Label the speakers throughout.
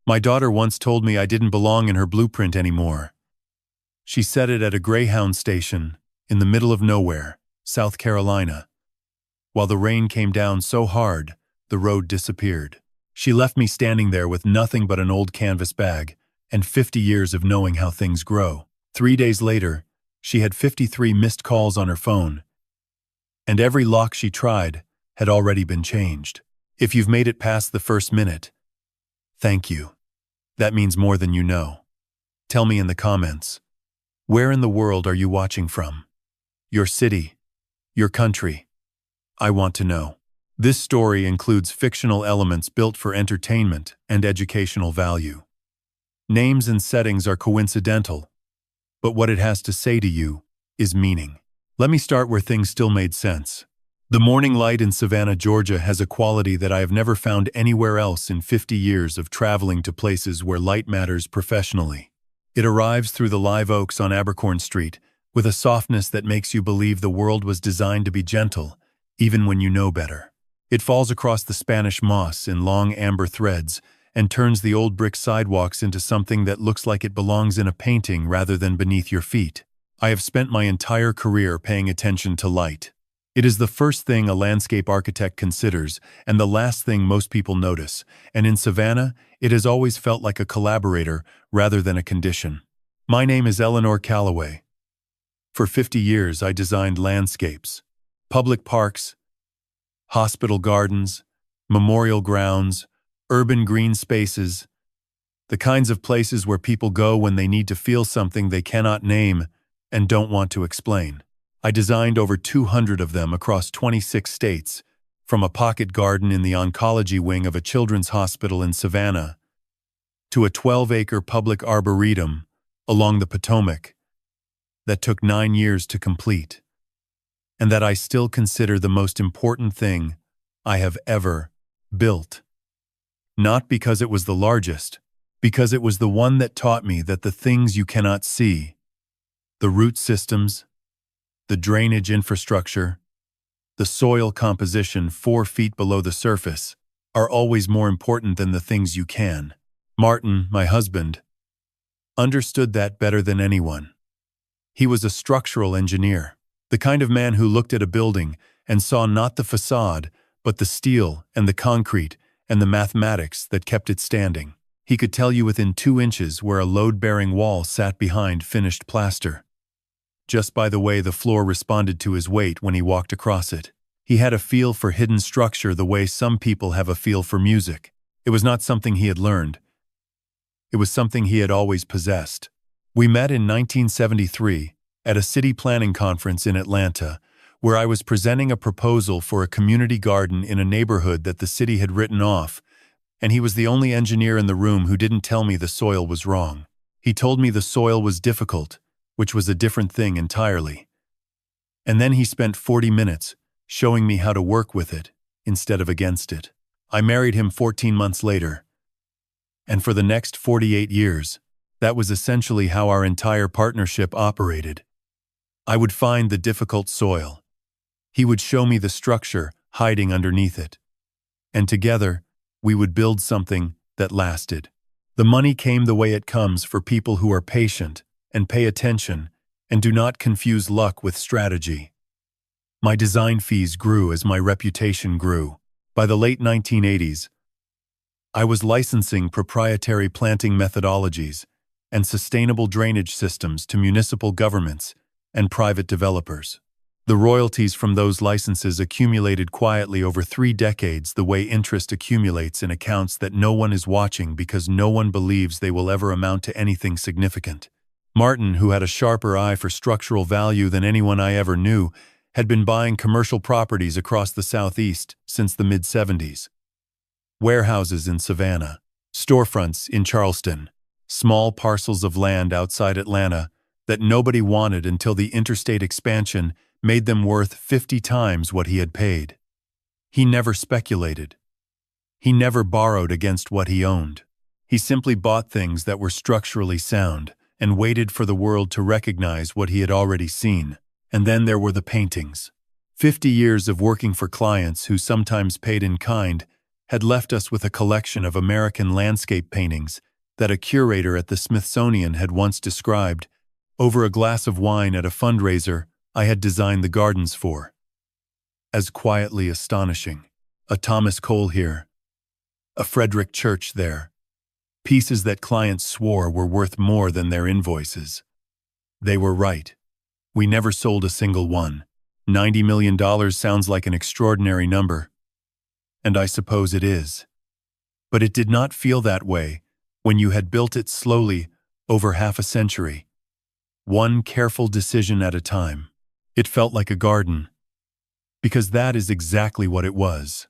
Speaker 1: My daughter once told me I didn't belong in her blueprint anymore. She said it at a Greyhound station in the middle of nowhere, South Carolina. While the rain came down so hard, the road disappeared. She left me standing there with nothing but an old canvas bag and 50 years of knowing how things grow. 3 days later, she had 53 missed calls on her phone, and every lock she tried had already been changed. If you've made it past the first minute, thank you. That means more than you know. Tell me in the comments, where in the world are you watching from? Your city? Your country? I want to know. This story includes fictional elements built for entertainment and educational value. Names and settings are coincidental, but what it has to say to you is meaning. Let me start where things still made sense. The morning light in Savannah, Georgia has a quality that I have never found anywhere else in 50 years of traveling to places where light matters professionally. It arrives through the live oaks on Abercorn Street with a softness that makes you believe the world was designed to be gentle, even when you know better. It falls across the Spanish moss in long amber threads and turns the old brick sidewalks into something that looks like it belongs in a painting rather than beneath your feet. I have spent my entire career paying attention to light. It is the first thing a landscape architect considers and the last thing most people notice, and in Savannah, it has always felt like a collaborator rather than a condition. My name is Eleanor Calloway. For 50 years, I designed landscapes, public parks, hospital gardens, memorial grounds, urban green spaces, the kinds of places where people go when they need to feel something they cannot name and don't want to explain. I designed over 200 of them across 26 states, from a pocket garden in the oncology wing of a children's hospital in Savannah to a 12-acre public arboretum along the Potomac that took 9 years to complete, and that I still consider the most important thing I have ever built. Not because it was the largest, because it was the one that taught me that the things you cannot see, the root systems, the drainage infrastructure, the soil composition 4 feet below the surface, are always more important than the things you can. Martin, my husband, understood that better than anyone. He was a structural engineer, the kind of man who looked at a building and saw not the facade, but the steel and the concrete and the mathematics that kept it standing. He could tell you within 2 inches where a load-bearing wall sat behind finished plaster, just by the way the floor responded to his weight when he walked across it. He had a feel for hidden structure the way some people have a feel for music. It was not something he had learned. It was something he had always possessed. We met in 1973 at a city planning conference in Atlanta, where I was presenting a proposal for a community garden in a neighborhood that the city had written off, and he was the only engineer in the room who didn't tell me the soil was wrong. He told me the soil was difficult, which was a different thing entirely. And then he spent 40 minutes showing me how to work with it instead of against it. I married him 14 months later, and for the next 48 years, that was essentially how our entire partnership operated. I would find the difficult soil. He would show me the structure hiding underneath it. And together, we would build something that lasted. The money came the way it comes for people who are patient and pay attention and do not confuse luck with strategy. My design fees grew as my reputation grew. By the late 1980s, I was licensing proprietary planting methodologies and sustainable drainage systems to municipal governments and private developers. The royalties from those licenses accumulated quietly over 3 decades the way interest accumulates in accounts that no one is watching because no one believes they will ever amount to anything significant. Martin, who had a sharper eye for structural value than anyone I ever knew, had been buying commercial properties across the Southeast since the mid-70s. Warehouses in Savannah, storefronts in Charleston, small parcels of land outside Atlanta that nobody wanted until the interstate expansion made them worth 50 times what he had paid. He never speculated. He never borrowed against what he owned. He simply bought things that were structurally sound and waited for the world to recognize what he had already seen. And then there were the paintings. 50 years of working for clients who sometimes paid in kind had left us with a collection of American landscape paintings that a curator at the Smithsonian had once described. Over a glass of wine at a fundraiser I had designed the gardens for. As quietly astonishing. A Thomas Cole here. A Frederick Church there. Pieces that clients swore were worth more than their invoices. They were right. We never sold a single one. $90 million sounds like an extraordinary number. And I suppose it is. But it did not feel that way when you had built it slowly over half a century. One careful decision at a time. It felt like a garden. Because that is exactly what it was.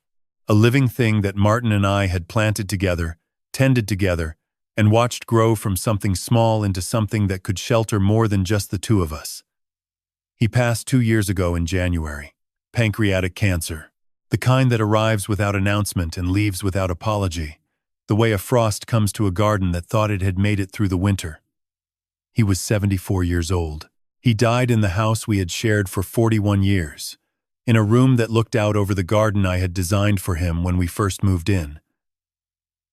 Speaker 1: A living thing that Martin and I had planted together, tended together, and watched grow from something small into something that could shelter more than just the two of us. He passed 2 years ago in January. Pancreatic cancer. The kind that arrives without announcement and leaves without apology. The way a frost comes to a garden that thought it had made it through the winter. He was 74 years old. He died in the house we had shared for 41 years. In a room that looked out over the garden I had designed for him when we first moved in.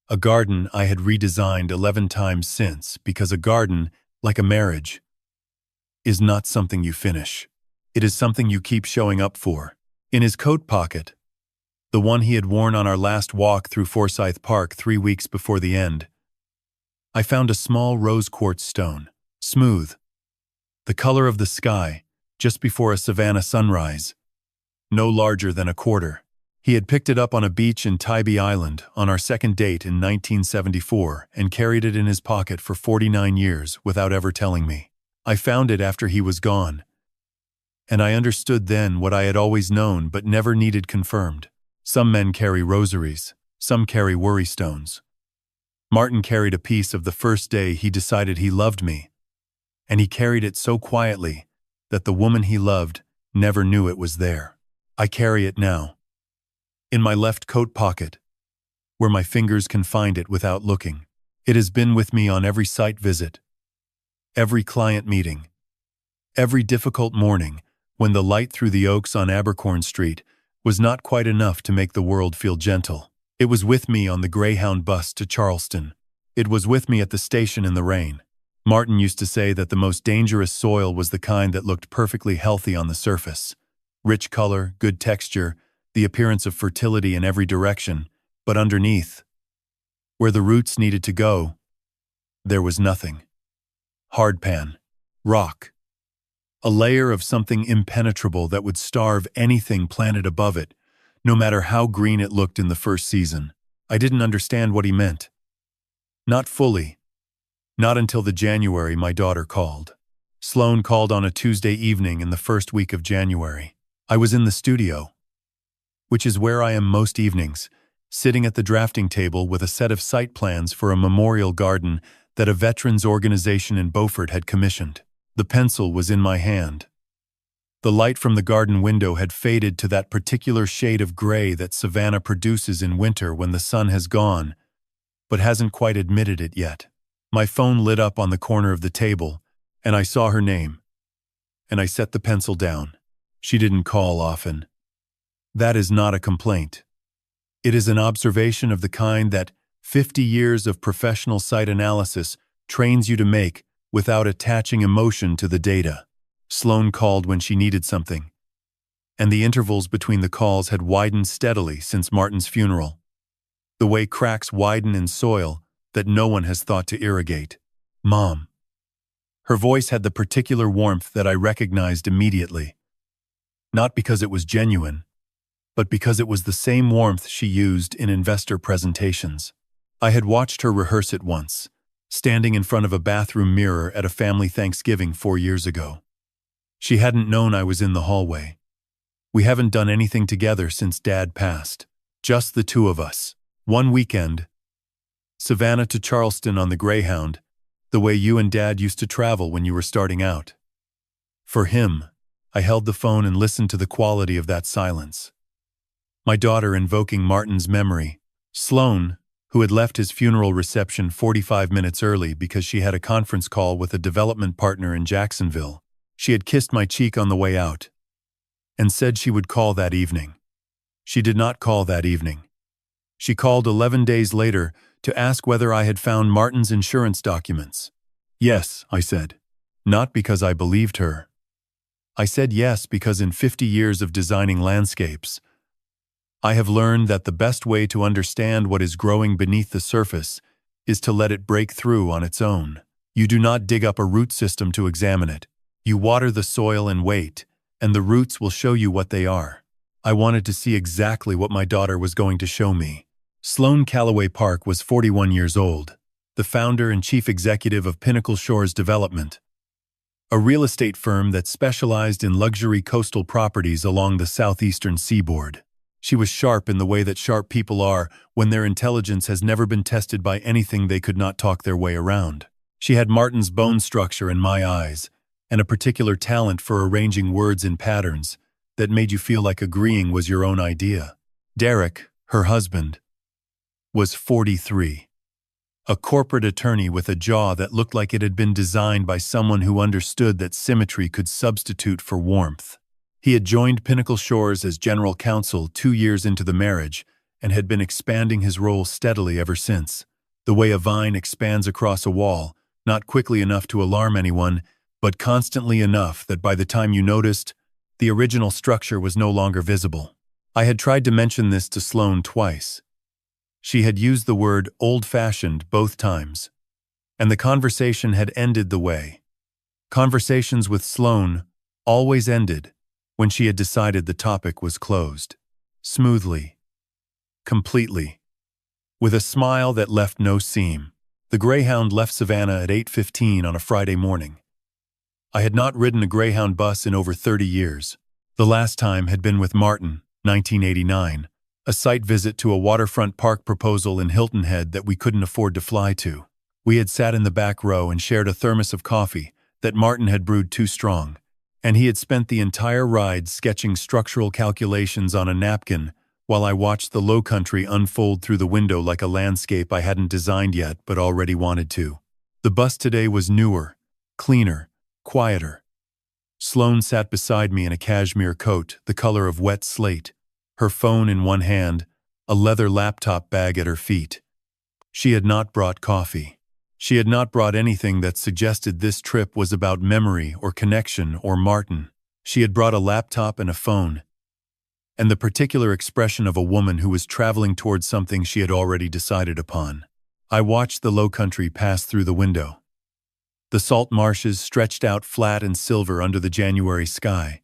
Speaker 1: A garden I had redesigned 11 times since, because a garden, like a marriage, is not something you finish. It is something you keep showing up for. In his coat pocket, the one he had worn on our last walk through Forsyth Park 3 weeks before the end, I found a small rose quartz stone, smooth, the color of the sky, just before a Savannah sunrise. No larger than a quarter. He had picked it up on a beach in Tybee Island on our second date in 1974 and carried it in his pocket for 49 years without ever telling me. I found it after he was gone. And I understood then what I had always known but never needed confirmed. Some men carry rosaries, some carry worry stones. Martin carried a piece of the first day he decided he loved me. And he carried it so quietly that the woman he loved never knew it was there. I carry it now. In my left coat pocket, where my fingers can find it without looking. It has been with me on every site visit, every client meeting, every difficult morning when the light through the oaks on Abercorn Street was not quite enough to make the world feel gentle. It was with me on the Greyhound bus to Charleston. It was with me at the station in the rain. Martin used to say that the most dangerous soil was the kind that looked perfectly healthy on the surface. Rich color, good texture, the appearance of fertility in every direction, but underneath, where the roots needed to go, there was nothing. Hardpan, rock, a layer of something impenetrable that would starve anything planted above it, no matter how green it looked in the first season. I didn't understand what he meant. Not fully. Not until the January my daughter called. Sloane called on a Tuesday evening in the first week of January. I was in the studio, which is where I am most evenings, sitting at the drafting table with a set of site plans for a memorial garden that a veterans organization in Beaufort had commissioned. The pencil was in my hand. The light from the garden window had faded to that particular shade of gray that Savannah produces in winter when the sun has gone, but hasn't quite admitted it yet. My phone lit up on the corner of the table, and I saw her name. And I set the pencil down. She didn't call often. That is not a complaint. It is an observation of the kind that 50 years of professional site analysis trains you to make without attaching emotion to the data. Sloane called when she needed something, and the intervals between the calls had widened steadily since Martin's funeral. The way cracks widen in soil that no one has thought to irrigate. Mom. Her voice had the particular warmth that I recognized immediately. Not because it was genuine, but because it was the same warmth she used in investor presentations. I had watched her rehearse it once, standing in front of a bathroom mirror at a family Thanksgiving 4 years ago. She hadn't known I was in the hallway. We haven't done anything together since Dad passed. Just the two of us. One weekend. Savannah to Charleston on the Greyhound, the way you and Dad used to travel when you were starting out. For him, I held the phone and listened to the quality of that silence. My daughter invoking Martin's memory. Sloane, who had left his funeral reception 45 minutes early because she had a conference call with a development partner in Jacksonville. She had kissed my cheek on the way out and said she would call that evening. She did not call that evening. She called 11 days later to ask whether I had found Martin's insurance documents. Yes, I said. Not because I believed her. I said yes because in 50 years of designing landscapes, I have learned that the best way to understand what is growing beneath the surface is to let it break through on its own. You do not dig up a root system to examine it. You water the soil and wait, and the roots will show you what they are. I wanted to see exactly what my daughter was going to show me. Sloane Calloway Park was 41 years old, the founder and chief executive of Pinnacle Shores Development, a real estate firm that specialized in luxury coastal properties along the southeastern seaboard. She was sharp in the way that sharp people are when their intelligence has never been tested by anything they could not talk their way around. She had Martin's bone structure in my eyes, and a particular talent for arranging words in patterns that made you feel like agreeing was your own idea. Derek, her husband, was 43. A corporate attorney with a jaw that looked like it had been designed by someone who understood that symmetry could substitute for warmth. He had joined Pinnacle Shores as general counsel 2 years into the marriage and had been expanding his role steadily ever since. The way a vine expands across a wall, not quickly enough to alarm anyone, but constantly enough that by the time you noticed, the original structure was no longer visible. I had tried to mention this to Sloane twice. She had used the word old-fashioned both times, and the conversation had ended the way conversations with Sloane always ended when she had decided the topic was closed. Smoothly. Completely. With a smile that left no seam. The Greyhound left Savannah at 8:15 on a Friday morning. I had not ridden a Greyhound bus in over 30 years. The last time had been with Martin, 1989, a site visit to a waterfront park proposal in Hilton Head that we couldn't afford to fly to. We had sat in the back row and shared a thermos of coffee that Martin had brewed too strong, and he had spent the entire ride sketching structural calculations on a napkin while I watched the low country unfold through the window like a landscape I hadn't designed yet but already wanted to. The bus today was newer, cleaner, quieter. Sloane sat beside me in a cashmere coat, the color of wet slate, her phone in one hand, a leather laptop bag at her feet. She had not brought coffee. She had not brought anything that suggested this trip was about memory or connection or Martin. She had brought a laptop and a phone, and the particular expression of a woman who was traveling towards something she had already decided upon. I watched the low country pass through the window. The salt marshes stretched out flat and silver under the January sky,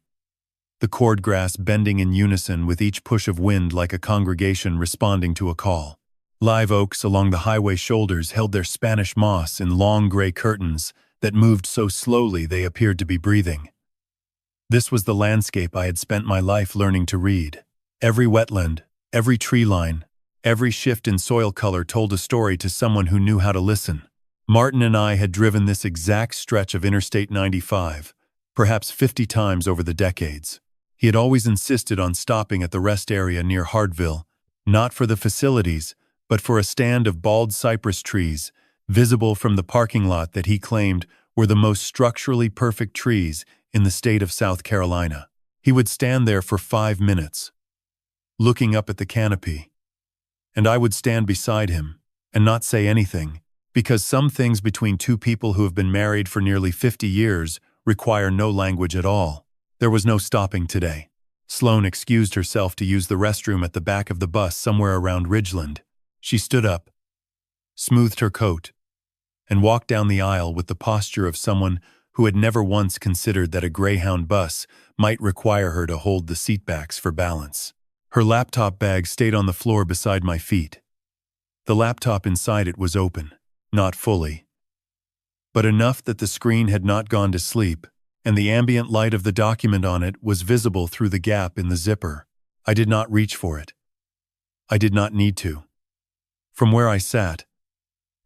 Speaker 1: the cordgrass bending in unison with each push of wind like a congregation responding to a call. Live oaks along the highway shoulders held their Spanish moss in long gray curtains that moved so slowly they appeared to be breathing. This was the landscape I had spent my life learning to read. Every wetland, every tree line, every shift in soil color told a story to someone who knew how to listen. Martin and I had driven this exact stretch of Interstate 95, perhaps 50 times over the decades. He had always insisted on stopping at the rest area near Hartville, not for the facilities, but for a stand of bald cypress trees, visible from the parking lot that he claimed were the most structurally perfect trees in the state of South Carolina. He would stand there for 5 minutes, looking up at the canopy, and I would stand beside him and not say anything, because some things between two people who have been married for nearly 50 years require no language at all. There was no stopping today. Sloane excused herself to use the restroom at the back of the bus somewhere around Ridgeland. She stood up, smoothed her coat, and walked down the aisle with the posture of someone who had never once considered that a Greyhound bus might require her to hold the seatbacks for balance. Her laptop bag stayed on the floor beside my feet. The laptop inside it was open, not fully, but enough that the screen had not gone to sleep, and the ambient light of the document on it was visible through the gap in the zipper. I did not reach for it. I did not need to. From where I sat,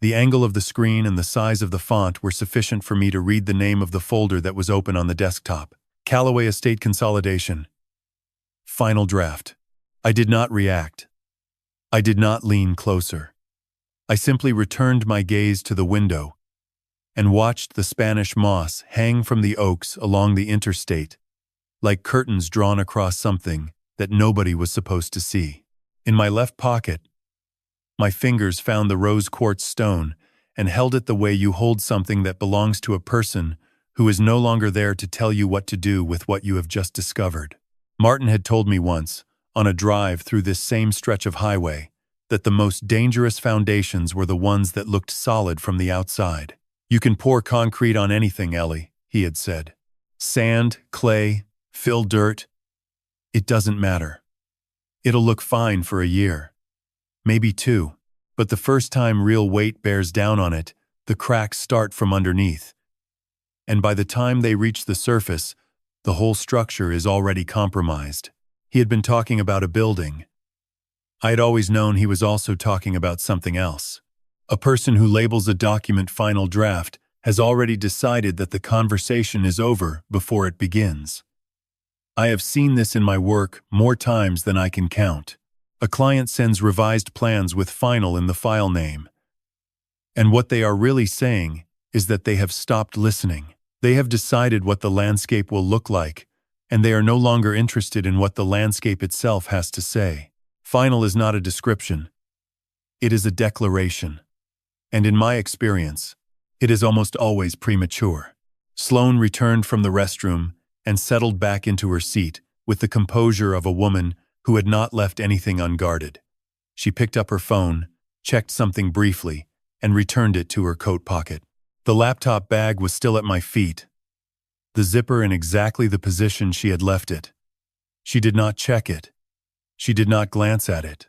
Speaker 1: the angle of the screen and the size of the font were sufficient for me to read the name of the folder that was open on the desktop. Calloway Estate Consolidation. Final draft. I did not react. I did not lean closer. I simply returned my gaze to the window and watched the Spanish moss hang from the oaks along the interstate, like curtains drawn across something that nobody was supposed to see. In my left pocket, My fingers found the rose quartz stone and held it the way you hold something that belongs to a person who is no longer there to tell you what to do with what you have just discovered. Martin had told me once, on a drive through this same stretch of highway, that the most dangerous foundations were the ones that looked solid from the outside. You can pour concrete on anything, Ellie, he had said. Sand, clay, fill dirt. It doesn't matter. It'll look fine for a year. Maybe 2. But the first time real weight bears down on it, the cracks start from underneath. And by the time they reach the surface, the whole structure is already compromised. He had been talking about a building. I had always known he was also talking about something else. A person who labels a document final draft has already decided that the conversation is over before it begins. I have seen this in my work more times than I can count. A client sends revised plans with final in the file name. And what they are really saying is that they have stopped listening. They have decided what the landscape will look like, and they are no longer interested in what the landscape itself has to say. Final is not a description. It is a declaration. And in my experience, it is almost always premature. Sloane returned from the restroom and settled back into her seat with the composure of a woman who had not left anything unguarded. She picked up her phone, checked something briefly, and returned it to her coat pocket. The laptop bag was still at my feet, the zipper in exactly the position she had left it. She did not check it. She did not glance at it.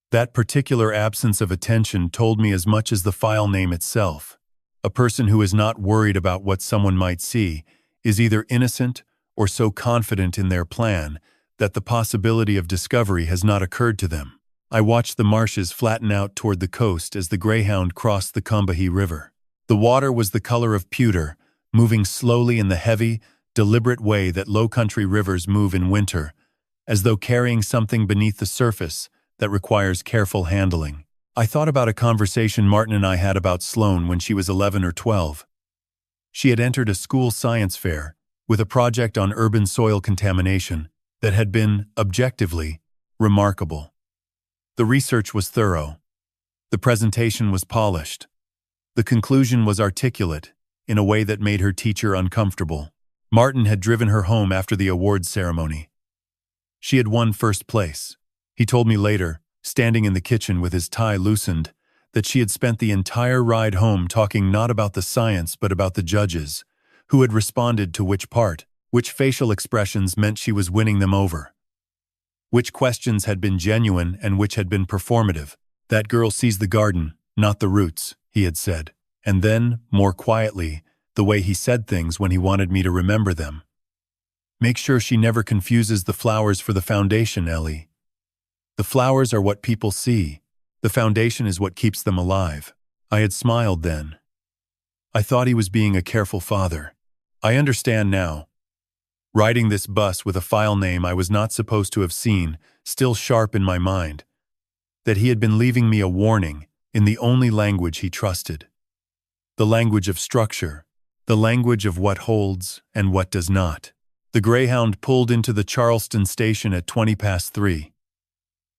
Speaker 1: That particular absence of attention told me as much as the file name itself. A person who is not worried about what someone might see is either innocent or so confident in their plan that the possibility of discovery has not occurred to them. I watched the marshes flatten out toward the coast as the Greyhound crossed the Combahee River. The water was the color of pewter, moving slowly in the heavy, deliberate way that low-country rivers move in winter, as though carrying something beneath the surface that requires careful handling. I thought about a conversation Martin and I had about Sloane when she was 11 or 12. She had entered a school science fair with a project on urban soil contamination that had been, objectively, remarkable. The research was thorough. The presentation was polished. The conclusion was articulate, in a way that made her teacher uncomfortable. Martin had driven her home after the awards ceremony. She had won first place. He told me later, standing in the kitchen with his tie loosened, that she had spent the entire ride home talking not about the science but about the judges, who had responded to which part, which facial expressions meant she was winning them over, which questions had been genuine and which had been performative. That girl sees the garden, not the roots, he had said. And then, more quietly, the way he said things when he wanted me to remember them. Make sure she never confuses the flowers for the foundation, Ellie. The flowers are what people see. The foundation is what keeps them alive. I had smiled then. I thought he was being a careful father. I understand now. Riding this bus with a file name I was not supposed to have seen, still sharp in my mind, that he had been leaving me a warning in the only language he trusted. The language of structure, the language of what holds and what does not. The Greyhound pulled into the Charleston station at 3:20.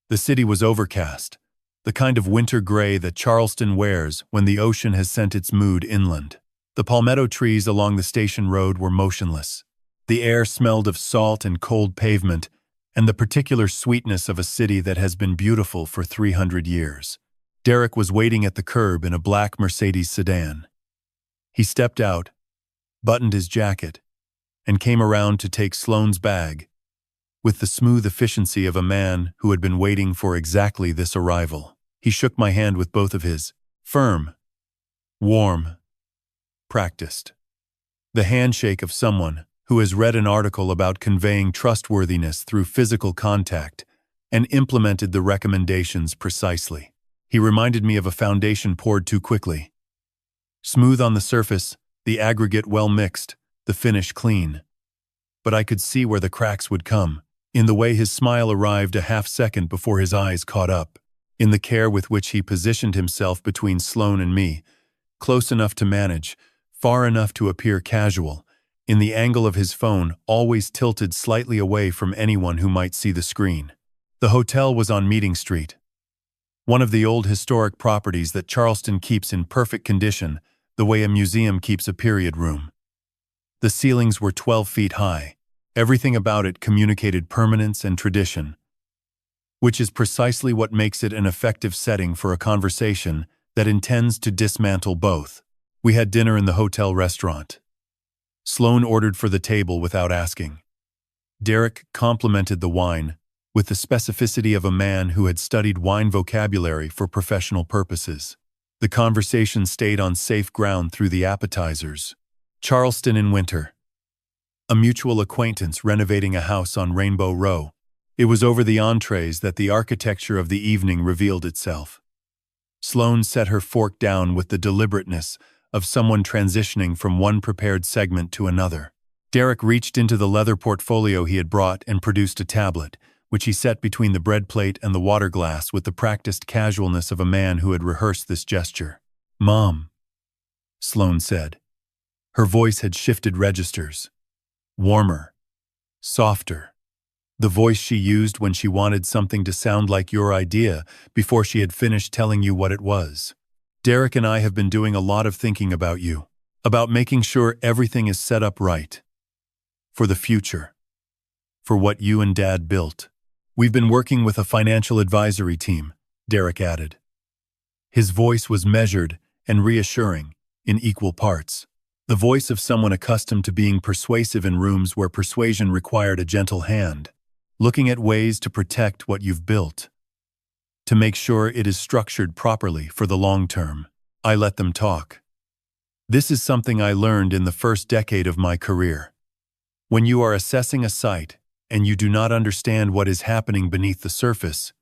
Speaker 1: The city was overcast, the kind of winter gray that Charleston wears when the ocean has sent its mood inland. The palmetto trees along the station road were motionless. The air smelled of salt and cold pavement, and the particular sweetness of a city that has been beautiful for 300 years. Derek was waiting at the curb in a black Mercedes sedan. He stepped out, buttoned his jacket, and came around to take Sloane's bag, with the smooth efficiency of a man who had been waiting for exactly this arrival. He shook my hand with both of his, firm, warm, practiced. The handshake of someone who has read an article about conveying trustworthiness through physical contact and implemented the recommendations precisely. He reminded me of a foundation poured too quickly. Smooth on the surface, the aggregate well mixed, the finish clean. But I could see where the cracks would come, in the way his smile arrived a half-second before his eyes caught up, in the care with which he positioned himself between Sloane and me, close enough to manage, far enough to appear casual, in the angle of his phone always tilted slightly away from anyone who might see the screen. The hotel was on Meeting Street. One of the old historic properties that Charleston keeps in perfect condition, the way a museum keeps a period room. The ceilings were 12 feet high. Everything about it communicated permanence and tradition, which is precisely what makes it an effective setting for a conversation that intends to dismantle both. We had dinner in the hotel restaurant. Sloane ordered for the table without asking. Derek complimented the wine with the specificity of a man who had studied wine vocabulary for professional purposes. The conversation stayed on safe ground through the appetizers. Charleston in winter. A mutual acquaintance renovating a house on Rainbow Row. It was over the entrees that the architecture of the evening revealed itself. Sloane set her fork down with the deliberateness of someone transitioning from one prepared segment to another. Derek reached into the leather portfolio he had brought and produced a tablet, which he set between the bread plate and the water glass with the practiced casualness of a man who had rehearsed this gesture. "Mom," Sloane said. Her voice had shifted registers. Warmer. Softer. The voice she used when she wanted something to sound like your idea before she had finished telling you what it was. "Derek and I have been doing a lot of thinking about you, about making sure everything is set up right. For the future. For what you and Dad built. We've been working with a financial advisory team," Derek added. His voice was measured and reassuring in equal parts. The voice of someone accustomed to being persuasive in rooms where persuasion required a gentle hand, looking at ways to protect what you've built, to make sure it is structured properly for the long term. I let them talk. This is something I learned in the first decade of my career. When you are assessing a site and you do not understand what is happening beneath the surface,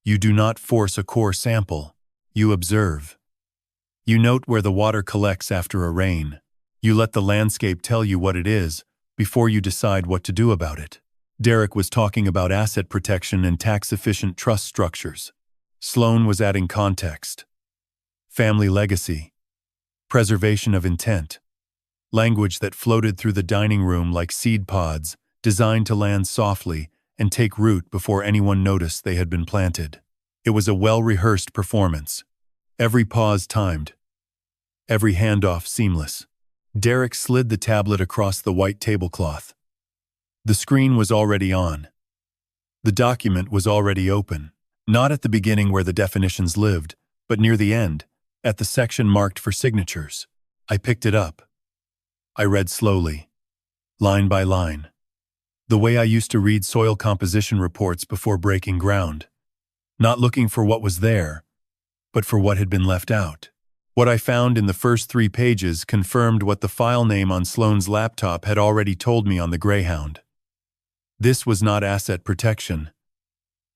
Speaker 1: you do not force a core sample, you observe. You note where the water collects after a rain. You let the landscape tell you what it is before you decide what to do about it. Derek was talking about asset protection and tax-efficient trust structures. Sloane was adding context. Family legacy. Preservation of intent. Language that floated through the dining room like seed pods, designed to land softly and take root before anyone noticed they had been planted. It was a well-rehearsed performance. Every pause timed. Every handoff seamless. Derek slid the tablet across the white tablecloth. The screen was already on. The document was already open, not at the beginning where the definitions lived, but near the end, at the section marked for signatures. I picked it up. I read slowly, line by line, the way I used to read soil composition reports before breaking ground, not looking for what was there, but for what had been left out. What I found in the first 3 pages confirmed what the file name on Sloane's laptop had already told me on the Greyhound. This was not asset protection.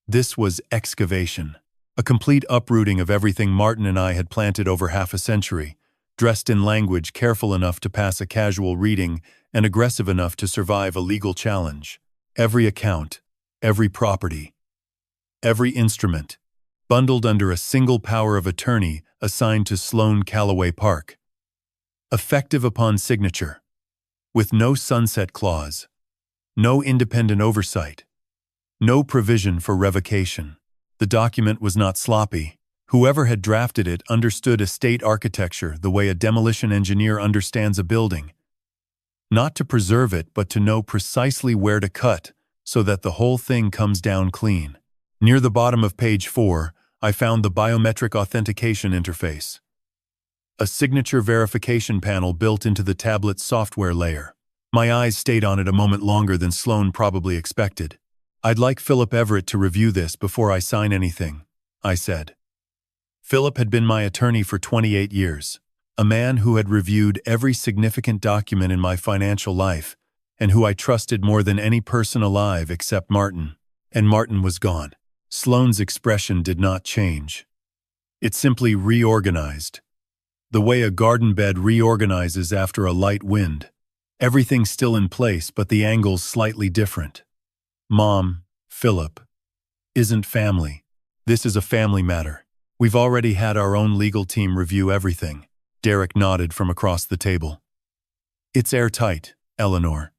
Speaker 1: This was excavation. A complete uprooting of everything Martin and I had planted over half a century, dressed in language careful enough to pass a casual reading and aggressive enough to survive a legal challenge. Every account, every property, every instrument, bundled under a single power of attorney assigned to Sloane Calloway Park. Effective upon signature, with no sunset clause, no independent oversight, no provision for revocation. The document was not sloppy. Whoever had drafted it understood estate architecture the way a demolition engineer understands a building. Not to preserve it, but to know precisely where to cut so that the whole thing comes down clean. Near the bottom of page 4, I found the biometric authentication interface. A signature verification panel built into the tablet's software layer. My eyes stayed on it a moment longer than Sloane probably expected. "I'd like Philip Everett to review this before I sign anything," I said. Philip had been my attorney for 28 years, a man who had reviewed every significant document in my financial life, and who I trusted more than any person alive except Martin. And Martin was gone. Sloane's expression did not change. It simply reorganized. The way a garden bed reorganizes after a light wind. Everything still in place, but the angles slightly different. "Mom, Philip, isn't family. This is a family matter. We've already had our own legal team review everything." Derek nodded from across the table. "It's airtight, Eleanor.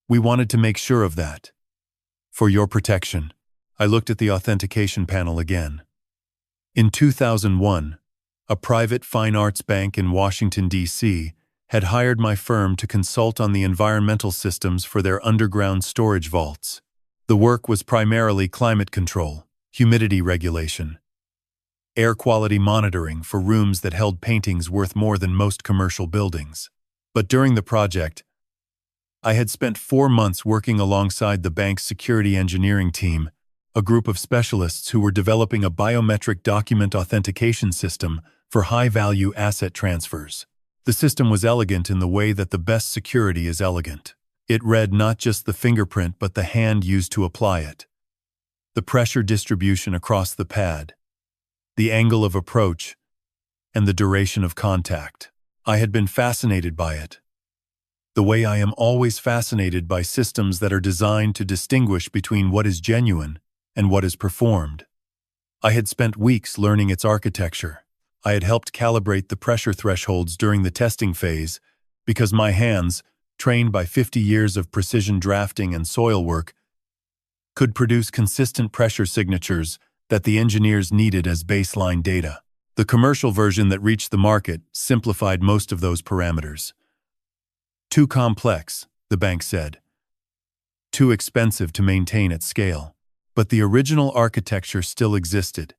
Speaker 1: We wanted to make sure of that. For your protection." I looked at the authentication panel again. In 2001, a private fine arts bank in Washington, D.C., had hired my firm to consult on the environmental systems for their underground storage vaults. The work was primarily climate control, humidity regulation, air quality monitoring for rooms that held paintings worth more than most commercial buildings. But during the project, I had spent 4 months working alongside the bank's security engineering team, a group of specialists who were developing a biometric document authentication system for high-value asset transfers. The system was elegant in the way that the best security is elegant. It read not just the fingerprint but the hand used to apply it, the pressure distribution across the pad, the angle of approach, and the duration of contact. I had been fascinated by it, the way I am always fascinated by systems that are designed to distinguish between what is genuine and what is performed. I had spent weeks learning its architecture. I had helped calibrate the pressure thresholds during the testing phase because my hands, trained by 50 years of precision drafting and soil work, could produce consistent pressure signatures that the engineers needed as baseline data. The commercial version that reached the market simplified most of those parameters. Too complex, the bank said. Too expensive to maintain at scale. But the original architecture still existed,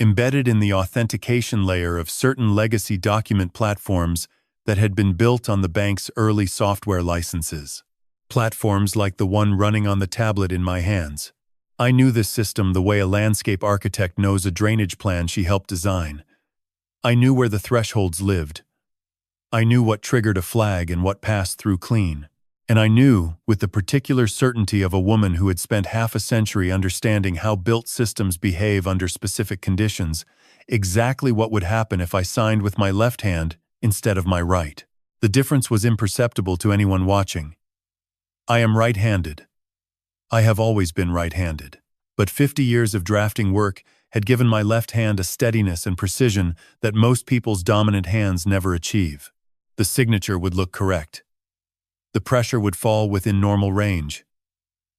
Speaker 1: embedded in the authentication layer of certain legacy document platforms that had been built on the bank's early software licenses. Platforms like the one running on the tablet in my hands. I knew this system the way a landscape architect knows a drainage plan she helped design. I knew where the thresholds lived. I knew what triggered a flag and what passed through clean. And I knew, with the particular certainty of a woman who had spent half a century understanding how built systems behave under specific conditions, exactly what would happen if I signed with my left hand instead of my right. The difference was imperceptible to anyone watching. I am right-handed. I have always been right-handed. But 50 years of drafting work had given my left hand a steadiness and precision that most people's dominant hands never achieve. The signature would look correct. The pressure would fall within normal range.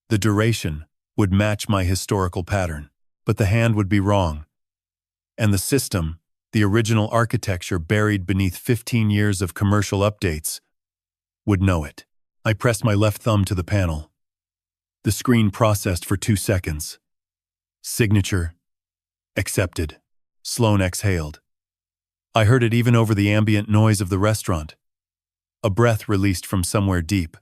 Speaker 1: The duration would match my historical pattern, but the hand would be wrong. And the system, the original architecture buried beneath 15 years of commercial updates, would know it. I pressed my left thumb to the panel. The screen processed for 2 seconds. Signature. Accepted. Sloan exhaled. I heard it even over the ambient noise of the restaurant. A breath released from somewhere deep,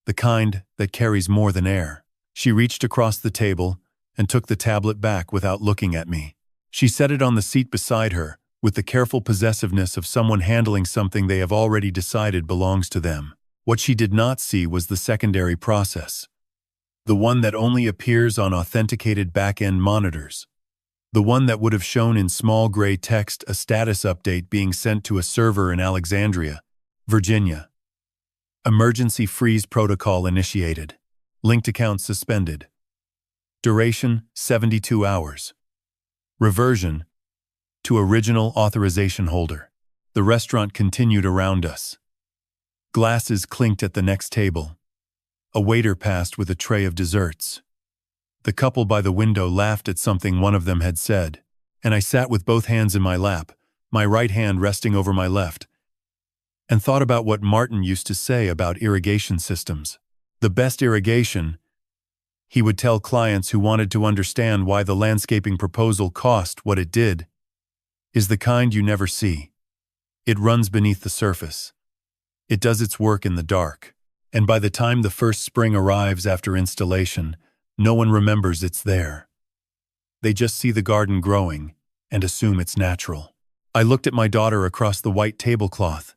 Speaker 1: the kind that carries more than air. She reached across the table and took the tablet back without looking at me. She set it on the seat beside her, with the careful possessiveness of someone handling something they have already decided belongs to them. What she did not see was the secondary process, the one that only appears on authenticated back-end monitors, the one that would have shown in small gray text a status update being sent to a server in Alexandria, Virginia. Emergency freeze protocol initiated. Linked account suspended. Duration 72 hours. Reversion to original authorization holder. The restaurant continued around us. Glasses clinked at the next table. A waiter passed with a tray of desserts. The couple by the window laughed at something one of them had said, and I sat with both hands in my lap, my right hand resting over my left, and thought about what Martin used to say about irrigation systems. The best irrigation, he would tell clients who wanted to understand why the landscaping proposal cost what it did, is the kind you never see. It runs beneath the surface. It does its work in the dark. And by the time the first spring arrives after installation, no one remembers it's there. They just see the garden growing and assume it's natural. I looked at my daughter across the white tablecloth.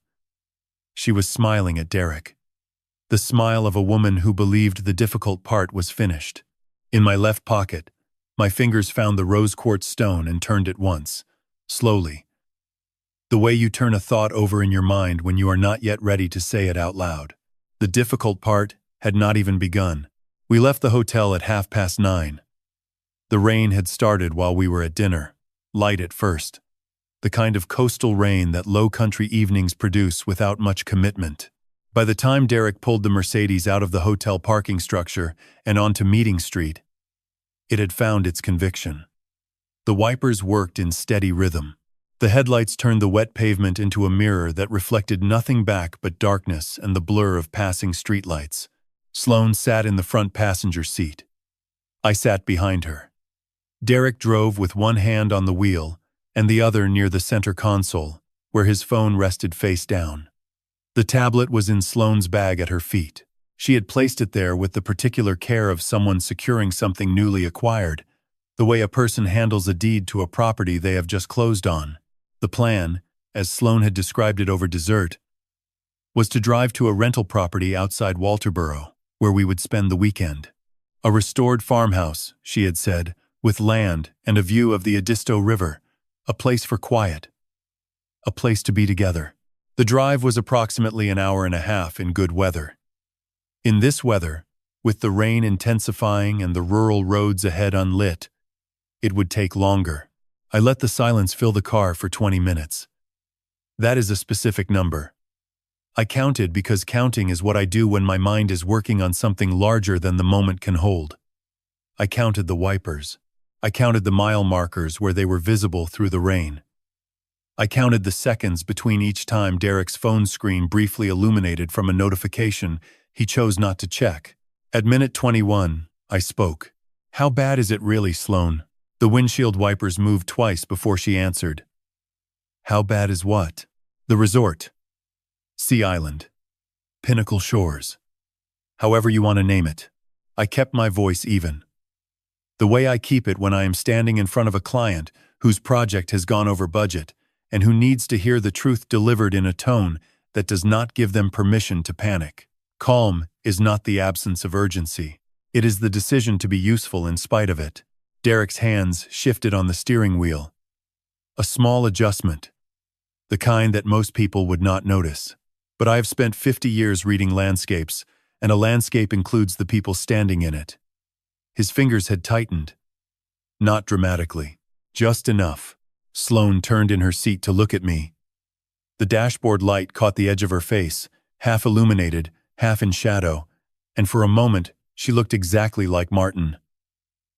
Speaker 1: She was smiling at Derek. The smile of a woman who believed the difficult part was finished. In my left pocket, my fingers found the rose quartz stone and turned it once, slowly. The way you turn a thought over in your mind when you are not yet ready to say it out loud. The difficult part had not even begun. We left the hotel at 9:30. The rain had started while we were at dinner, light at first. The kind of coastal rain that low-country evenings produce without much commitment. By the time Derek pulled the Mercedes out of the hotel parking structure and onto Meeting Street, it had found its conviction. The wipers worked in steady rhythm. The headlights turned the wet pavement into a mirror that reflected nothing back but darkness and the blur of passing streetlights. Sloane sat in the front passenger seat. I sat behind her. Derek drove with one hand on the wheel and the other near the center console, where his phone rested face down. The tablet was in Sloane's bag at her feet. She had placed it there with the particular care of someone securing something newly acquired, the way a person handles a deed to a property they have just closed on. The plan, as Sloane had described it over dessert, was to drive to a rental property outside Walterboro, where we would spend the weekend. A restored farmhouse, she had said, with land and a view of the Edisto River, a place for quiet, a place to be together. The drive was approximately an hour and a half in good weather. In this weather, with the rain intensifying and the rural roads ahead unlit, it would take longer. I let the silence fill the car for 20 minutes. That is a specific number. I counted because counting is what I do when my mind is working on something larger than the moment can hold. I counted the wipers. I counted the mile markers where they were visible through the rain. I counted the seconds between each time Derek's phone screen briefly illuminated from a notification he chose not to check. At minute 21, I spoke. "How bad is it really, Sloane?" The windshield wipers moved twice before she answered. "How bad is what?" "The resort. Sea Island. Pinnacle Shores. However you want to name it." I kept my voice even. The way I keep it when I am standing in front of a client whose project has gone over budget and who needs to hear the truth delivered in a tone that does not give them permission to panic. Calm is not the absence of urgency. It is the decision to be useful in spite of it. Derek's hands shifted on the steering wheel. A small adjustment, the kind that most people would not notice. But I have spent 50 years reading landscapes, and a landscape includes the people standing in it. His fingers had tightened. Not dramatically. Just enough. Sloane turned in her seat to look at me. The dashboard light caught the edge of her face, half illuminated, half in shadow, and for a moment she looked exactly like Martin.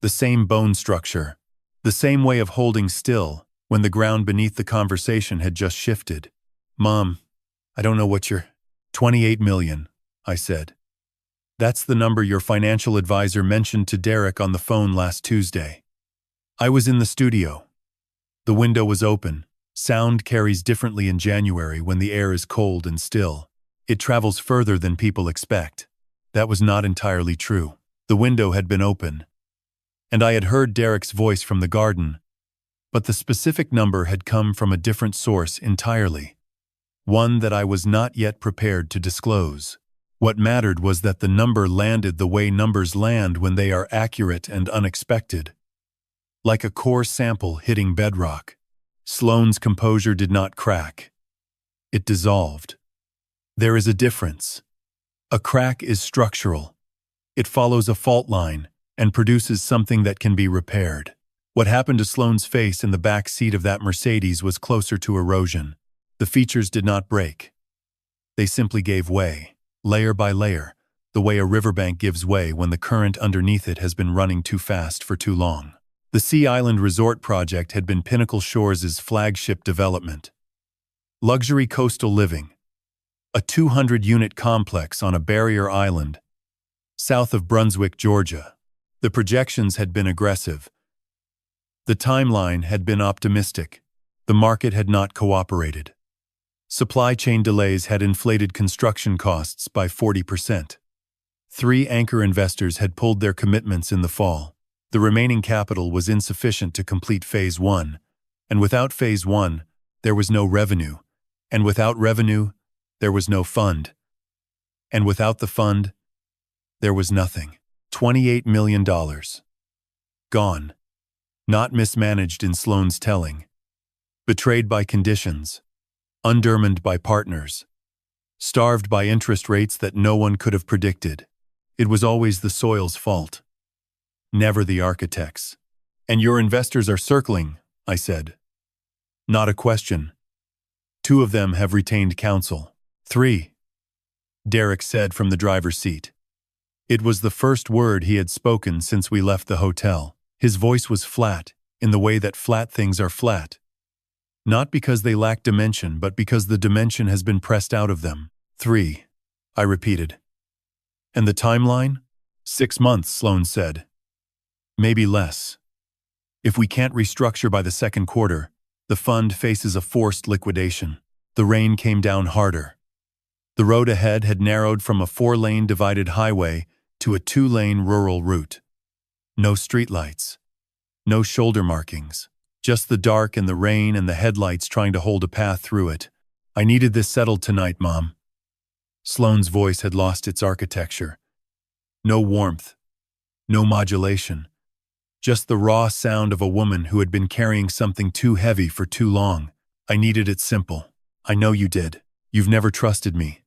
Speaker 1: The same bone structure, the same way of holding still when the ground beneath the conversation had just shifted. "Mom, I don't know what you're—" "28 million, I said. "That's the number your financial advisor mentioned to Derek on the phone last Tuesday." I was in the studio. The window was open. Sound carries differently in January when the air is cold and still. It travels further than people expect. That was not entirely true. The window had been open, and I had heard Derek's voice from the garden, but the specific number had come from a different source entirely. One that I was not yet prepared to disclose. What mattered was that the number landed the way numbers land when they are accurate and unexpected. Like a core sample hitting bedrock. Sloane's composure did not crack. It dissolved. There is a difference. A crack is structural. It follows a fault line and produces something that can be repaired. What happened to Sloane's face in the back seat of that Mercedes was closer to erosion. The features did not break. They simply gave way, layer by layer, the way a riverbank gives way when the current underneath it has been running too fast for too long. The Sea Island Resort project had been Pinnacle Shores' flagship development. Luxury coastal living. A 200-unit complex on a barrier island, south of Brunswick, Georgia. The projections had been aggressive. The timeline had been optimistic. The market had not cooperated. Supply chain delays had inflated construction costs by 40%. 3 anchor investors had pulled their commitments in the fall. The remaining capital was insufficient to complete Phase 1, and without Phase 1, there was no revenue, and without revenue, there was no fund, and without the fund, there was nothing. $28 million. Gone. Not mismanaged in Sloane's telling. Betrayed by conditions. Undermined by partners. Starved by interest rates that no one could have predicted. It was always the soil's fault. Never the architect's. "And your investors are circling," I said. "Not a question. 2 of them have retained counsel. 3. Derek said from the driver's seat. It was the first word he had spoken since we left the hotel. His voice was flat, in the way that flat things are flat. Not because they lack dimension, but because the dimension has been pressed out of them. 3, I repeated. And the timeline? 6 months, Sloane said. Maybe less. If we can't restructure by the second quarter, the fund faces a forced liquidation. The rain came down harder. The road ahead had narrowed from a 4-lane divided highway to a 2-lane rural route. No streetlights. No shoulder markings. Just the dark and the rain and the headlights trying to hold a path through it. I needed this settled tonight, Mom. Sloane's voice had lost its architecture. No warmth. No modulation. Just the raw sound of a woman who had been carrying something too heavy for too long. I needed it simple. I know you did. You've never trusted me.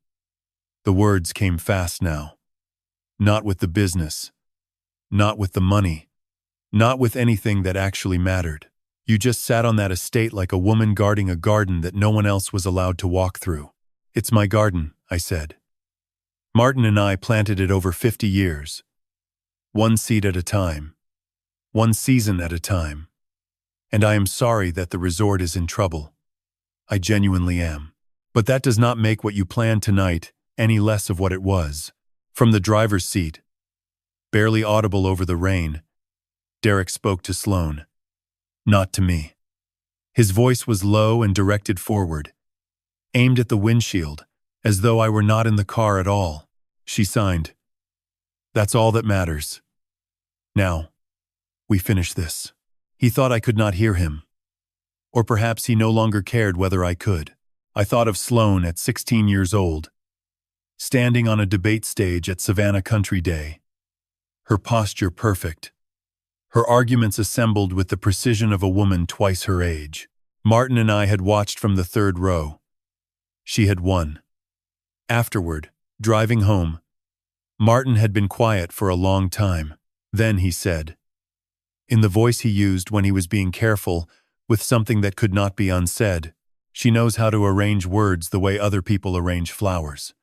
Speaker 1: The words came fast now. Not with the business. Not with the money. Not with anything that actually mattered. You just sat on that estate like a woman guarding a garden that no one else was allowed to walk through. It's my garden, I said. Martin and I planted it over 50 years. One seed at a time. One season at a time. And I am sorry that the resort is in trouble. I genuinely am. But that does not make what you planned tonight any less of what it was. From the driver's seat, barely audible over the rain, Derek spoke to Sloane. Not to me. His voice was low and directed forward, aimed at the windshield, as though I were not in the car at all. She signed. That's all that matters. Now, we finish this. He thought I could not hear him. Or perhaps he no longer cared whether I could. I thought of Sloane at 16 years old, standing on a debate stage at Savannah Country Day. Her posture perfect. Her arguments assembled with the precision of a woman twice her age. Martin and I had watched from the third row. She had won. Afterward, driving home, Martin had been quiet for a long time. Then he said, in the voice he used when he was being careful with something that could not be unsaid, she knows how to arrange words the way other people arrange flowers.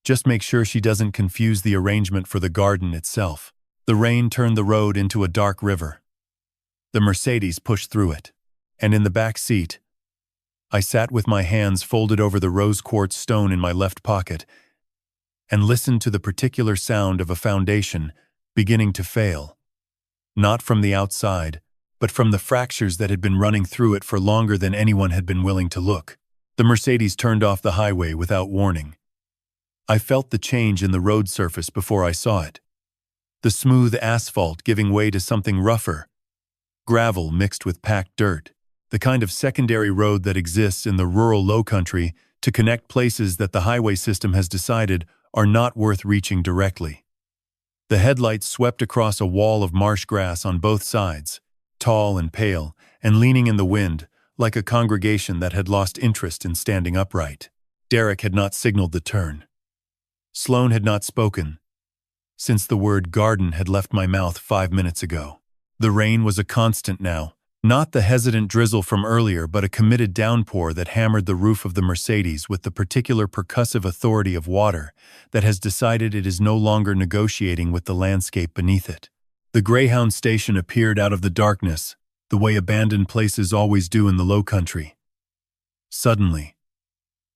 Speaker 1: Just make sure she doesn't confuse the arrangement for the garden itself. The rain turned the road into a dark river. The Mercedes pushed through it, and in the back seat, I sat with my hands folded over the rose quartz stone in my left pocket and listened to the particular sound of a foundation beginning to fail, not from the outside, but from the fractures that had been running through it for longer than anyone had been willing to look. The Mercedes turned off the highway without warning. I felt the change in the road surface before I saw it. The smooth asphalt giving way to something rougher, gravel mixed with packed dirt, the kind of secondary road that exists in the rural lowcountry to connect places that the highway system has decided are not worth reaching directly. The headlights swept across a wall of marsh grass on both sides, tall and pale, and leaning in the wind, like a congregation that had lost interest in standing upright. Derek had not signaled the turn. Sloane had not spoken, since the word garden had left my mouth 5 minutes ago. The rain was a constant now, not the hesitant drizzle from earlier, but a committed downpour that hammered the roof of the Mercedes with the particular percussive authority of water that has decided it is no longer negotiating with the landscape beneath it. The Greyhound station appeared out of the darkness, the way abandoned places always do in the low country. Suddenly,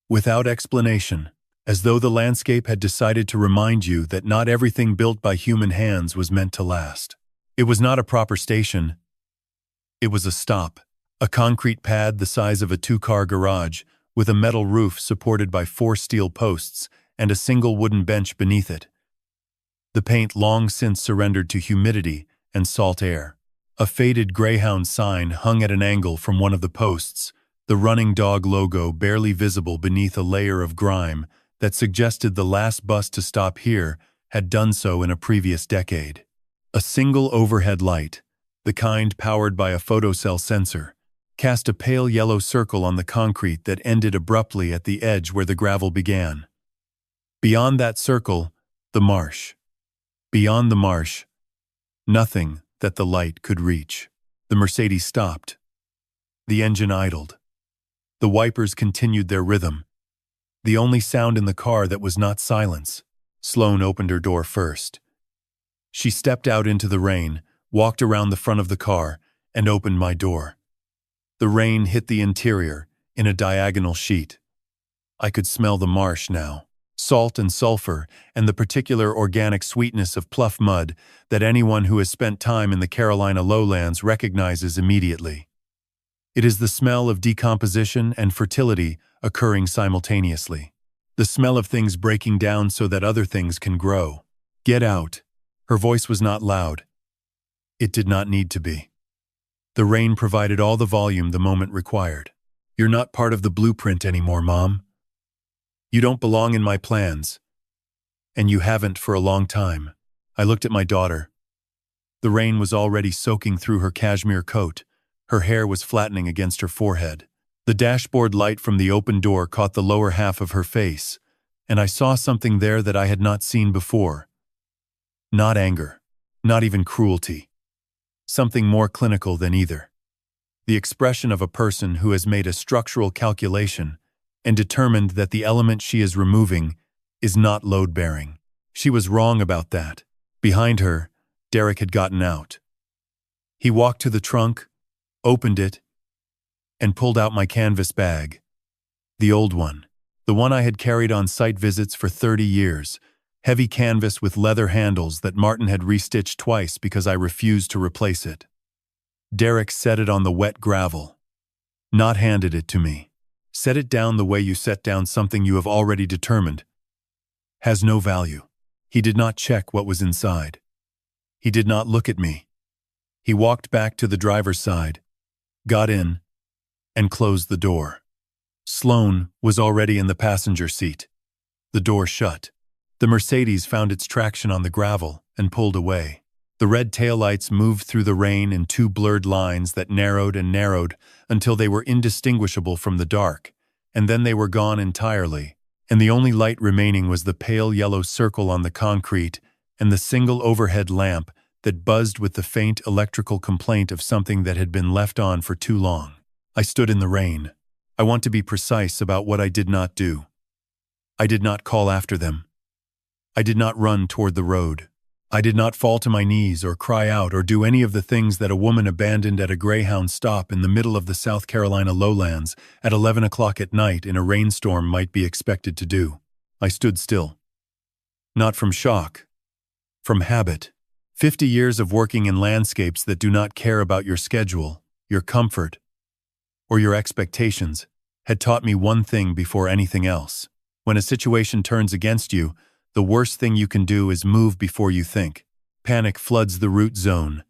Speaker 1: without explanation, as though the landscape had decided to remind you that not everything built by human hands was meant to last. It was not a proper station. It was a stop, a concrete pad the size of a 2-car garage, with a metal roof supported by 4 steel posts and a single wooden bench beneath it. The paint long since surrendered to humidity and salt air. A faded Greyhound sign hung at an angle from one of the posts, the running dog logo barely visible beneath a layer of grime that suggested the last bus to stop here had done so in a previous decade. A single overhead light, the kind powered by a photocell sensor, cast a pale yellow circle on the concrete that ended abruptly at the edge where the gravel began. Beyond that circle, the marsh. Beyond the marsh, nothing that the light could reach. The Mercedes stopped. The engine idled. The wipers continued their rhythm. The only sound in the car that was not silence. Sloane opened her door first. She stepped out into the rain, walked around the front of the car, and opened my door. The rain hit the interior in a diagonal sheet. I could smell the marsh now, salt and sulfur, and the particular organic sweetness of pluff mud that anyone who has spent time in the Carolina lowlands recognizes immediately. It is the smell of decomposition and fertility occurring simultaneously. The smell of things breaking down so that other things can grow. Get out. Her voice was not loud. It did not need to be. The rain provided all the volume the moment required. You're not part of the blueprint anymore, Mom. You don't belong in my plans. And you haven't for a long time. I looked at my daughter. The rain was already soaking through her cashmere coat. Her hair was flattening against her forehead. The dashboard light from the open door caught the lower half of her face, and I saw something there that I had not seen before. Not anger, not even cruelty. Something more clinical than either. The expression of a person who has made a structural calculation and determined that the element she is removing is not load-bearing. She was wrong about that. Behind her, Derek had gotten out. He walked to the trunk, opened it, and pulled out my canvas bag. The old one. The one I had carried on site visits for 30 years. Heavy canvas with leather handles that Martin had restitched twice because I refused to replace it. Derek set it on the wet gravel. Not handed it to me. Set it down the way you set down something you have already determined has no value. He did not check what was inside. He did not look at me. He walked back to the driver's side, got in, and closed the door. Sloane was already in the passenger seat. The door shut. The Mercedes found its traction on the gravel and pulled away. The red taillights moved through the rain in two blurred lines that narrowed and narrowed until they were indistinguishable from the dark, and then they were gone entirely, and the only light remaining was the pale yellow circle on the concrete and the single overhead lamp that buzzed with the faint electrical complaint of something that had been left on for too long. I stood in the rain. I want to be precise about what I did not do. I did not call after them. I did not run toward the road. I did not fall to my knees or cry out or do any of the things that a woman abandoned at a Greyhound stop in the middle of the South Carolina lowlands at 11 o'clock at night in a rainstorm might be expected to do. I stood still. Not from shock. From habit. 50 years of working in landscapes that do not care about your schedule, your comfort, or your expectations had taught me one thing before anything else. When a situation turns against you, the worst thing you can do is move before you think. Panic floods the root zone.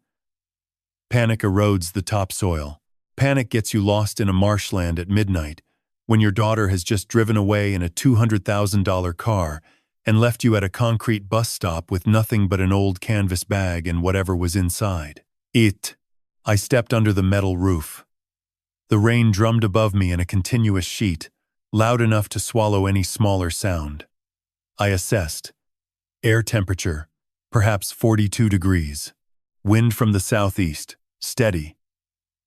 Speaker 1: Panic erodes the topsoil. Panic gets you lost in a marshland at midnight when your daughter has just driven away in a $200,000 car and left you at a concrete bus stop with nothing but an old canvas bag and whatever was inside. I stepped under the metal roof. The rain drummed above me in a continuous sheet, loud enough to swallow any smaller sound. I assessed. Air temperature, perhaps 42 degrees. Wind from the southeast, steady.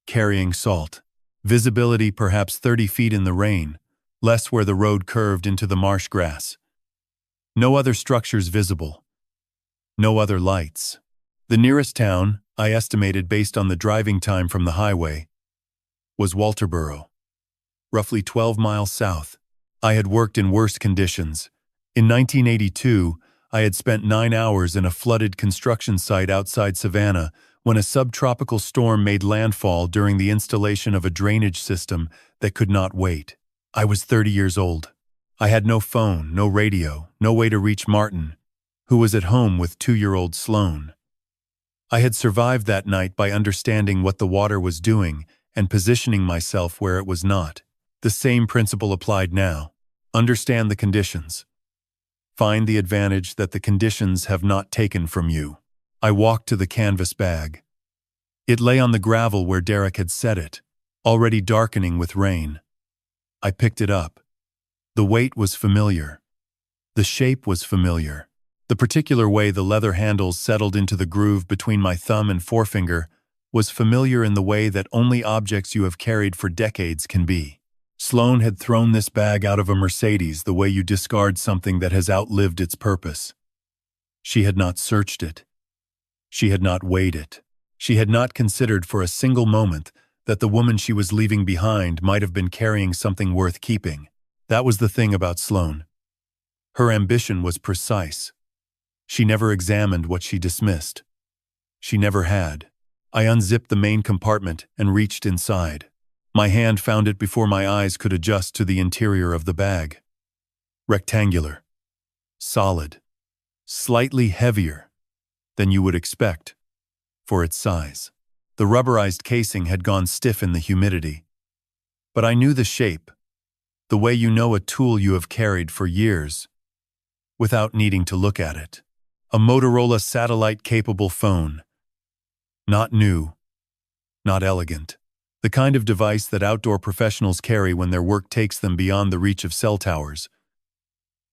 Speaker 1: Carrying salt. Visibility perhaps 30 feet in the rain, less where the road curved into the marsh grass. No other structures visible. No other lights. The nearest town, I estimated based on the driving time from the highway, was Walterboro. Roughly 12 miles south. I had worked in worse conditions. In 1982, I had spent 9 hours in a flooded construction site outside Savannah when a subtropical storm made landfall during the installation of a drainage system that could not wait. I was 30 years old. I had no phone, no radio, no way to reach Martin, who was at home with 2-year-old Sloane. I had survived that night by understanding what the water was doing and positioning myself where it was not. The same principle applied now. Understand the conditions. Find the advantage that the conditions have not taken from you. I walked to the canvas bag. It lay on the gravel where Derek had set it, already darkening with rain. I picked it up. The weight was familiar. The shape was familiar. The particular way the leather handles settled into the groove between my thumb and forefinger was familiar in the way that only objects you have carried for decades can be. Sloane had thrown this bag out of a Mercedes the way you discard something that has outlived its purpose. She had not searched it. She had not weighed it. She had not considered for a single moment that the woman she was leaving behind might have been carrying something worth keeping. That was the thing about Sloane. Her ambition was precise. She never examined what she dismissed. She never had. I unzipped the main compartment and reached inside. My hand found it before my eyes could adjust to the interior of the bag. Rectangular. Solid. Slightly heavier than you would expect for its size. The rubberized casing had gone stiff in the humidity. But I knew the shape, the way you know a tool you have carried for years, without needing to look at it. A Motorola satellite-capable phone. Not new, not elegant. The kind of device that outdoor professionals carry when their work takes them beyond the reach of cell towers,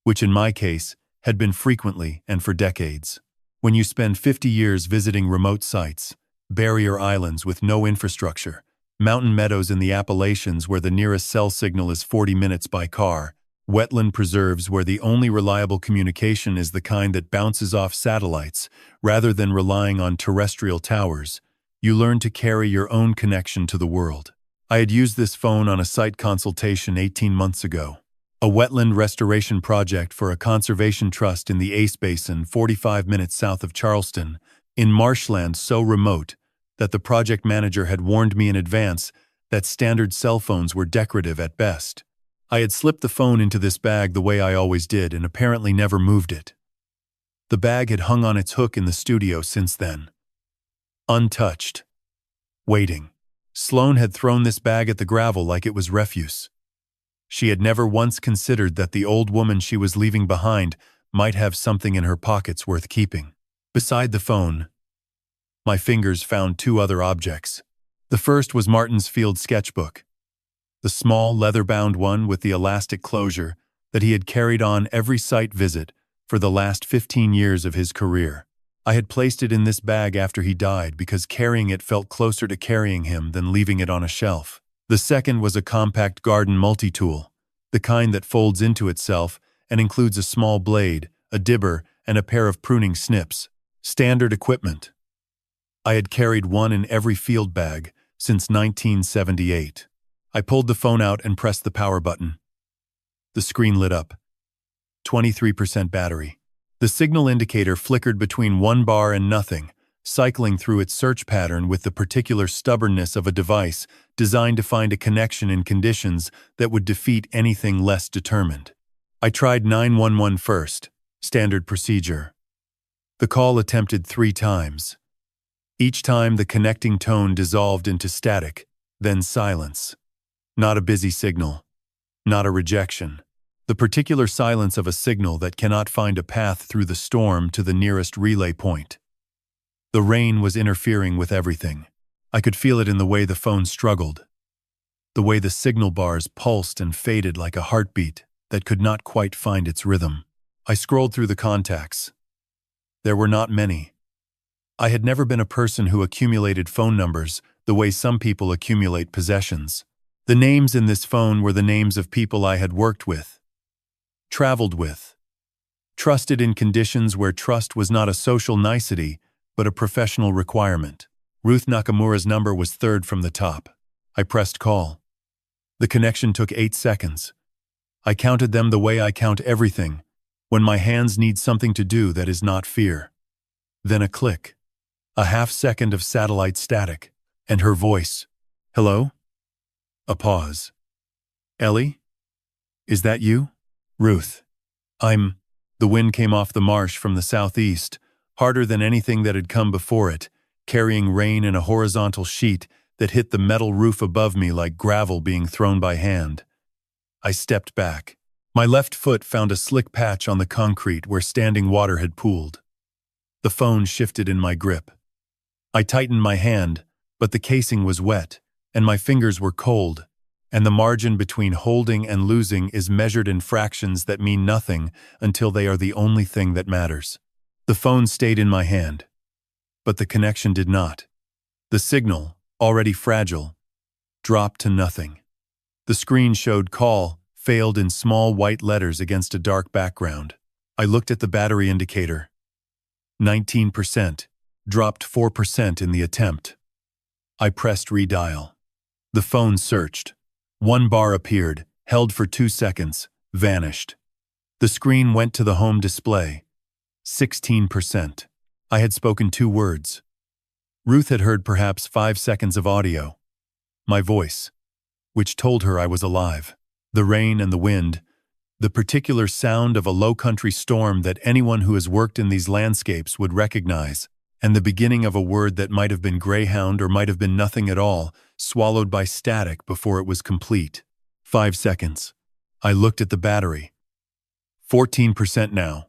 Speaker 1: which in my case had been frequently and for decades. When you spend 50 years visiting remote sites, barrier islands with no infrastructure, mountain meadows in the Appalachians where the nearest cell signal is 40 minutes by car, wetland preserves where the only reliable communication is the kind that bounces off satellites rather than relying on terrestrial towers, you learn to carry your own connection to the world. I had used this phone on a site consultation 18 months ago. A wetland restoration project for a conservation trust in the Ace Basin 45 minutes south of Charleston, in marshland so remote that the project manager had warned me in advance that standard cell phones were decorative at best. I had slipped the phone into this bag the way I always did and apparently never moved it. The bag had hung on its hook in the studio since then. Untouched. Waiting. Sloane had thrown this bag at the gravel like it was refuse. She had never once considered that the old woman she was leaving behind might have something in her pockets worth keeping. Beside the phone, my fingers found two other objects. The first was Martin's field sketchbook, the small leather-bound one with the elastic closure that he had carried on every site visit for the last 15 years of his career. I had placed it in this bag after he died because carrying it felt closer to carrying him than leaving it on a shelf. The second was a compact garden multi-tool, the kind that folds into itself and includes a small blade, a dibber, and a pair of pruning snips. Standard equipment. I had carried one in every field bag since 1978. I pulled the phone out and pressed the power button. The screen lit up. 23% battery. The signal indicator flickered between 1 bar and nothing, cycling through its search pattern with the particular stubbornness of a device designed to find a connection in conditions that would defeat anything less determined. I tried 911 first, standard procedure. The call attempted 3 times. Each time the connecting tone dissolved into static, then silence. Not a busy signal. Not a rejection. The particular silence of a signal that cannot find a path through the storm to the nearest relay point. The rain was interfering with everything. I could feel it in the way the phone struggled, the way the signal bars pulsed and faded like a heartbeat that could not quite find its rhythm. I scrolled through the contacts. There were not many. I had never been a person who accumulated phone numbers the way some people accumulate possessions. The names in this phone were the names of people I had worked with, traveled with, trusted in conditions where trust was not a social nicety, but a professional requirement. Ruth Nakamura's number was third from the top. I pressed call. The connection took 8 seconds. I counted them the way I count everything, when my hands need something to do that is not fear. Then a click. A half-second of satellite static, and her voice. Hello? A pause. Ellie? Is that you? Ruth. The wind came off the marsh from the southeast, harder than anything that had come before it, carrying rain in a horizontal sheet that hit the metal roof above me like gravel being thrown by hand. I stepped back. My left foot found a slick patch on the concrete where standing water had pooled. The phone shifted in my grip. I tightened my hand, but the casing was wet, and my fingers were cold, and the margin between holding and losing is measured in fractions that mean nothing until they are the only thing that matters. The phone stayed in my hand, but the connection did not. The signal, already fragile, dropped to nothing. The screen showed call failed in small white letters against a dark background. I looked at the battery indicator. 19%. dropped 4% in the attempt. I pressed redial. The phone searched. One bar appeared, held for 2 seconds, vanished. The screen went to the home display. 16%. I had spoken 2 words. Ruth had heard perhaps 5 seconds of audio. My voice, which told her I was alive. The rain and the wind, the particular sound of a low-country storm that anyone who has worked in these landscapes would recognize, and the beginning of a word that might have been Greyhound or might have been nothing at all, swallowed by static before it was complete. 5 seconds. I looked at the battery. 14% now.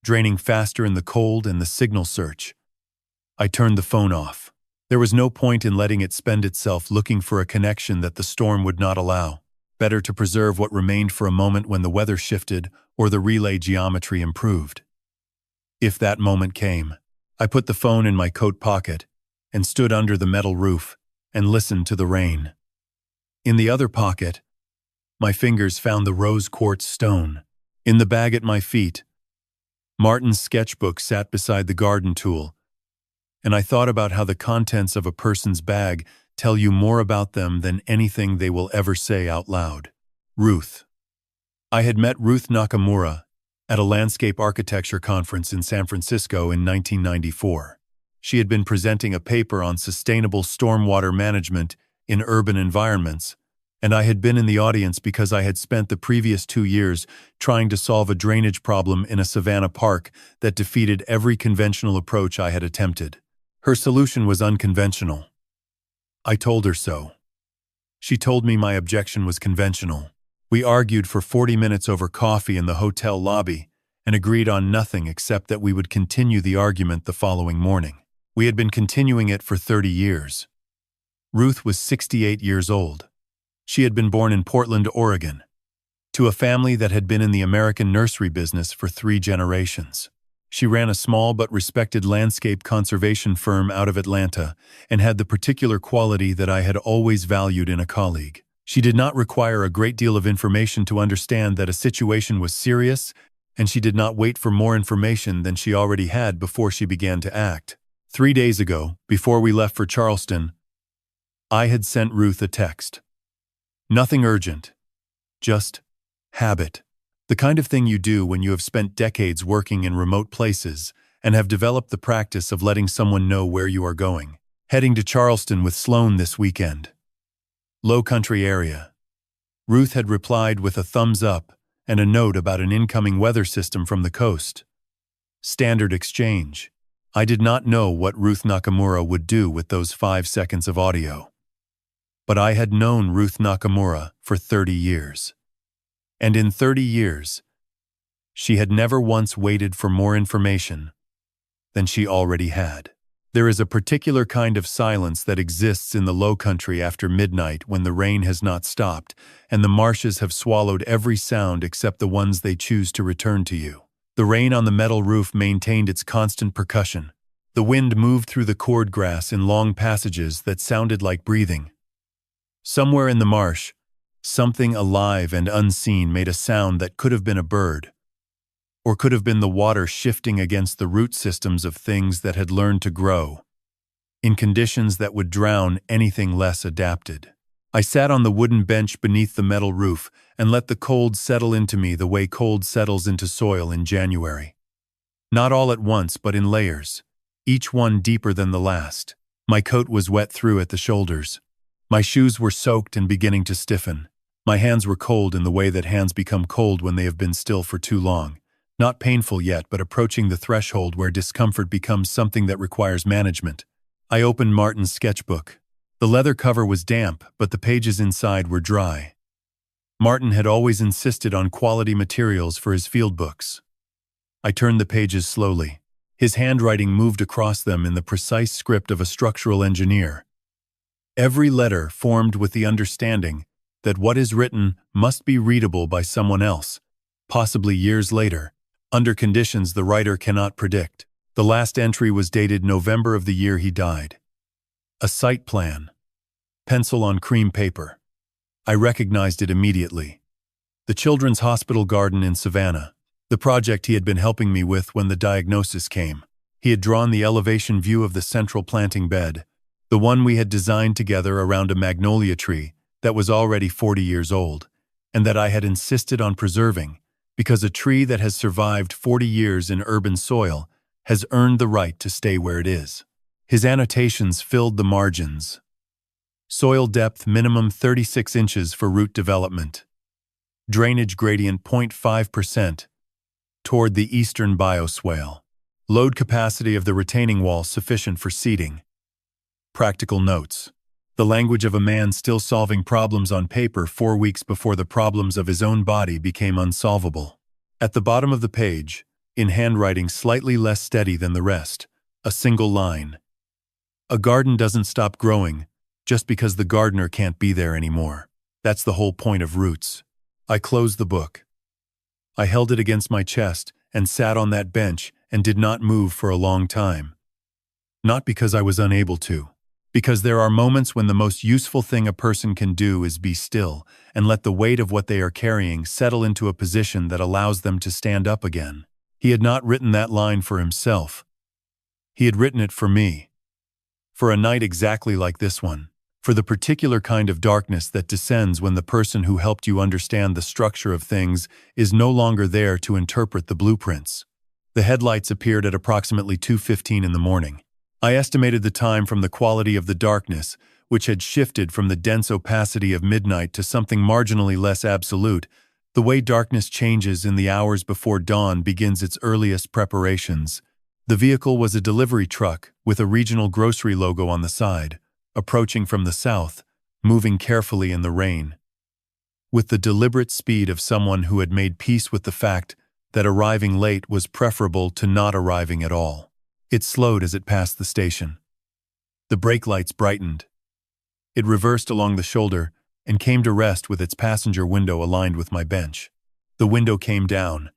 Speaker 1: Draining faster in the cold and the signal search. I turned the phone off. There was no point in letting it spend itself looking for a connection that the storm would not allow. Better to preserve what remained for a moment when the weather shifted or the relay geometry improved. If that moment came, I put the phone in my coat pocket and stood under the metal roof and listened to the rain. In the other pocket, my fingers found the rose quartz stone. In the bag at my feet, Martin's sketchbook sat beside the garden tool, and I thought about how the contents of a person's bag tell you more about them than anything they will ever say out loud. Ruth. I had met Ruth Nakamura at a landscape architecture conference in San Francisco in 1994. She had been presenting a paper on sustainable stormwater management in urban environments, and I had been in the audience because I had spent the previous 2 years trying to solve a drainage problem in a savanna park that defeated every conventional approach I had attempted. Her solution was unconventional. I told her so. She told me my objection was conventional. We argued for 40 minutes over coffee in the hotel lobby and agreed on nothing except that we would continue the argument the following morning. We had been continuing it for 30 years. Ruth was 68 years old. She had been born in Portland, Oregon, to a family that had been in the American nursery business for 3 generations. She ran a small but respected landscape conservation firm out of Atlanta and had the particular quality that I had always valued in a colleague. She did not require a great deal of information to understand that a situation was serious, and she did not wait for more information than she already had before she began to act. 3 days ago, before we left for Charleston, I had sent Ruth a text. Nothing urgent. Just habit. The kind of thing you do when you have spent decades working in remote places and have developed the practice of letting someone know where you are going. Heading to Charleston with Sloan this weekend. Low country area. Ruth had replied with a thumbs up and a note about an incoming weather system from the coast. Standard exchange. I did not know what Ruth Nakamura would do with those 5 seconds of audio. But I had known Ruth Nakamura for 30 years. And in 30 years, she had never once waited for more information than she already had. There is a particular kind of silence that exists in the low country after midnight when the rain has not stopped and the marshes have swallowed every sound except the ones they choose to return to you. The rain on the metal roof maintained its constant percussion. The wind moved through the cordgrass in long passages that sounded like breathing. Somewhere in the marsh, something alive and unseen made a sound that could have been a bird, or could have been the water shifting against the root systems of things that had learned to grow, in conditions that would drown anything less adapted. I sat on the wooden bench beneath the metal roof and let the cold settle into me the way cold settles into soil in January. Not all at once, but in layers, each one deeper than the last. My coat was wet through at the shoulders. My shoes were soaked and beginning to stiffen. My hands were cold in the way that hands become cold when they have been still for too long. Not painful yet, but approaching the threshold where discomfort becomes something that requires management. I opened Martin's sketchbook. The leather cover was damp, but the pages inside were dry. Martin had always insisted on quality materials for his field books. I turned the pages slowly. His handwriting moved across them in the precise script of a structural engineer. Every letter formed with the understanding that what is written must be readable by someone else, possibly years later, under conditions the writer cannot predict. The last entry was dated November of the year he died. A site plan. Pencil on cream paper. I recognized it immediately. The Children's Hospital Garden in Savannah, the project he had been helping me with when the diagnosis came. He had drawn the elevation view of the central planting bed, the one we had designed together around a magnolia tree that was already 40 years old, and that I had insisted on preserving, because a tree that has survived 40 years in urban soil has earned the right to stay where it is. His annotations filled the margins. Soil depth minimum 36 inches for root development. Drainage gradient 0.5% toward the eastern bioswale. Load capacity of the retaining wall sufficient for seeding. Practical notes. The language of a man still solving problems on paper 4 weeks before the problems of his own body became unsolvable. At the bottom of the page, in handwriting slightly less steady than the rest, a single line. A garden doesn't stop growing just because the gardener can't be there anymore. That's the whole point of roots. I closed the book. I held it against my chest and sat on that bench and did not move for a long time. Not because I was unable to, because there are moments when the most useful thing a person can do is be still and let the weight of what they are carrying settle into a position that allows them to stand up again. He had not written that line for himself. He had written it for me. For a night exactly like this one. For the particular kind of darkness that descends when the person who helped you understand the structure of things is no longer there to interpret the blueprints. The headlights appeared at approximately 2:15 in the morning. I estimated the time from the quality of the darkness, which had shifted from the dense opacity of midnight to something marginally less absolute. The way darkness changes in the hours before dawn begins its earliest preparations. The vehicle was a delivery truck with a regional grocery logo on the side, approaching from the south, moving carefully in the rain. With the deliberate speed of someone who had made peace with the fact that arriving late was preferable to not arriving at all. It slowed as it passed the station. The brake lights brightened. It reversed along the shoulder and came to rest with its passenger window aligned with my bench. The window came down.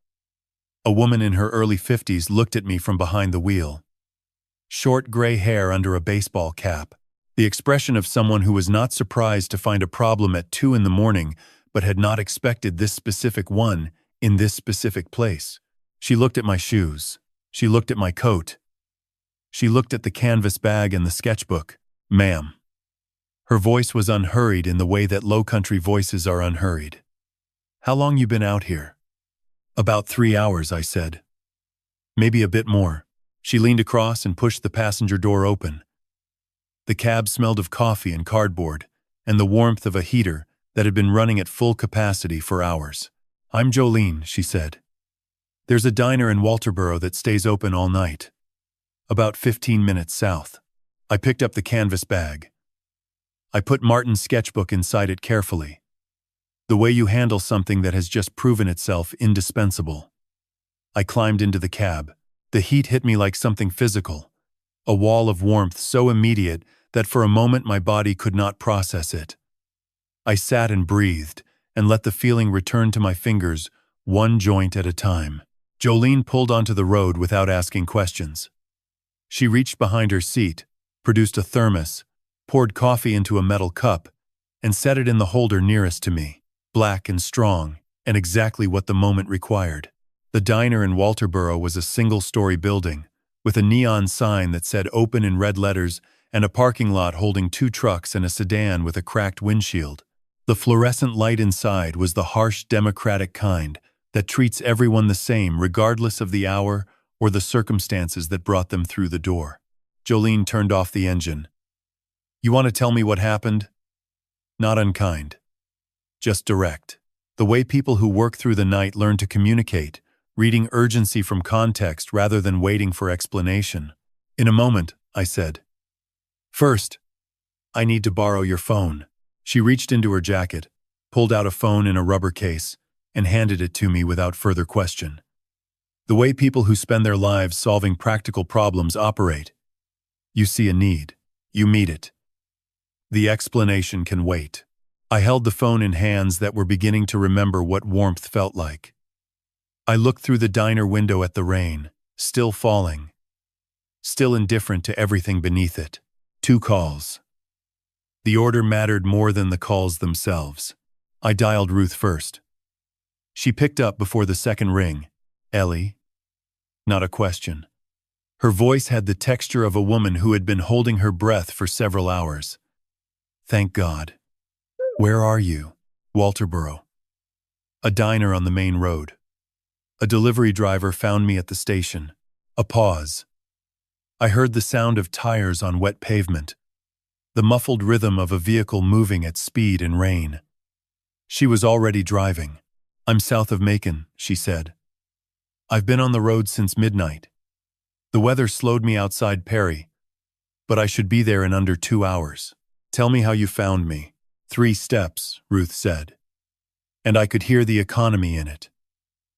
Speaker 1: A woman in her early 50s looked at me from behind the wheel. Short gray hair under a baseball cap. The expression of someone who was not surprised to find a problem at 2 in the morning, but had not expected this specific one in this specific place. She looked at my shoes. She looked at my coat. She looked at the canvas bag and the sketchbook. "Ma'am." Her voice was unhurried in the way that low-country voices are unhurried. "How long you been out here?" "About 3 hours," I said. "Maybe a bit more." She leaned across and pushed the passenger door open. The cab smelled of coffee and cardboard, and the warmth of a heater that had been running at full capacity for hours. "I'm Jolene," she said. "There's a diner in Walterboro that stays open all night. About 15 minutes south." I picked up the canvas bag. I put Martin's sketchbook inside it carefully. The way you handle something that has just proven itself indispensable. I climbed into the cab. The heat hit me like something physical, a wall of warmth so immediate that for a moment my body could not process it. I sat and breathed, and let the feeling return to my fingers, one joint at a time. Jolene pulled onto the road without asking questions. She reached behind her seat, produced a thermos, poured coffee into a metal cup, and set it in the holder nearest to me, black and strong, and exactly what the moment required. The diner in Walterboro was a single-story building, with a neon sign that said "Open" in red letters and a parking lot holding 2 trucks and a sedan with a cracked windshield. The fluorescent light inside was the harsh democratic kind that treats everyone the same regardless of the hour or the circumstances that brought them through the door. Jolene turned off the engine. "You want to tell me what happened?" Not unkind. Just direct. The way people who work through the night learn to communicate, reading urgency from context rather than waiting for explanation. "In a moment," I said. "First, I need to borrow your phone." She reached into her jacket, pulled out a phone in a rubber case, and handed it to me without further question. The way people who spend their lives solving practical problems operate. You see a need. You meet it. The explanation can wait. I held the phone in hands that were beginning to remember what warmth felt like. I looked through the diner window at the rain, still falling, still indifferent to everything beneath it. 2 calls. The order mattered more than the calls themselves. I dialed Ruth first. She picked up before the second ring. "Ellie?" Not a question. Her voice had the texture of a woman who had been holding her breath for several hours. Thank God. Where are you? Walterboro. A diner on the main road. A delivery driver found me at the station. A pause. I heard the sound of tires on wet pavement, the muffled rhythm of a vehicle moving at speed in rain. She was already driving. I'm south of Macon, she said. I've been on the road since midnight. The weather slowed me outside Perry, but I should be there in under 2 hours. Tell me how you found me. 3 steps, Ruth said. And I could hear the economy in it.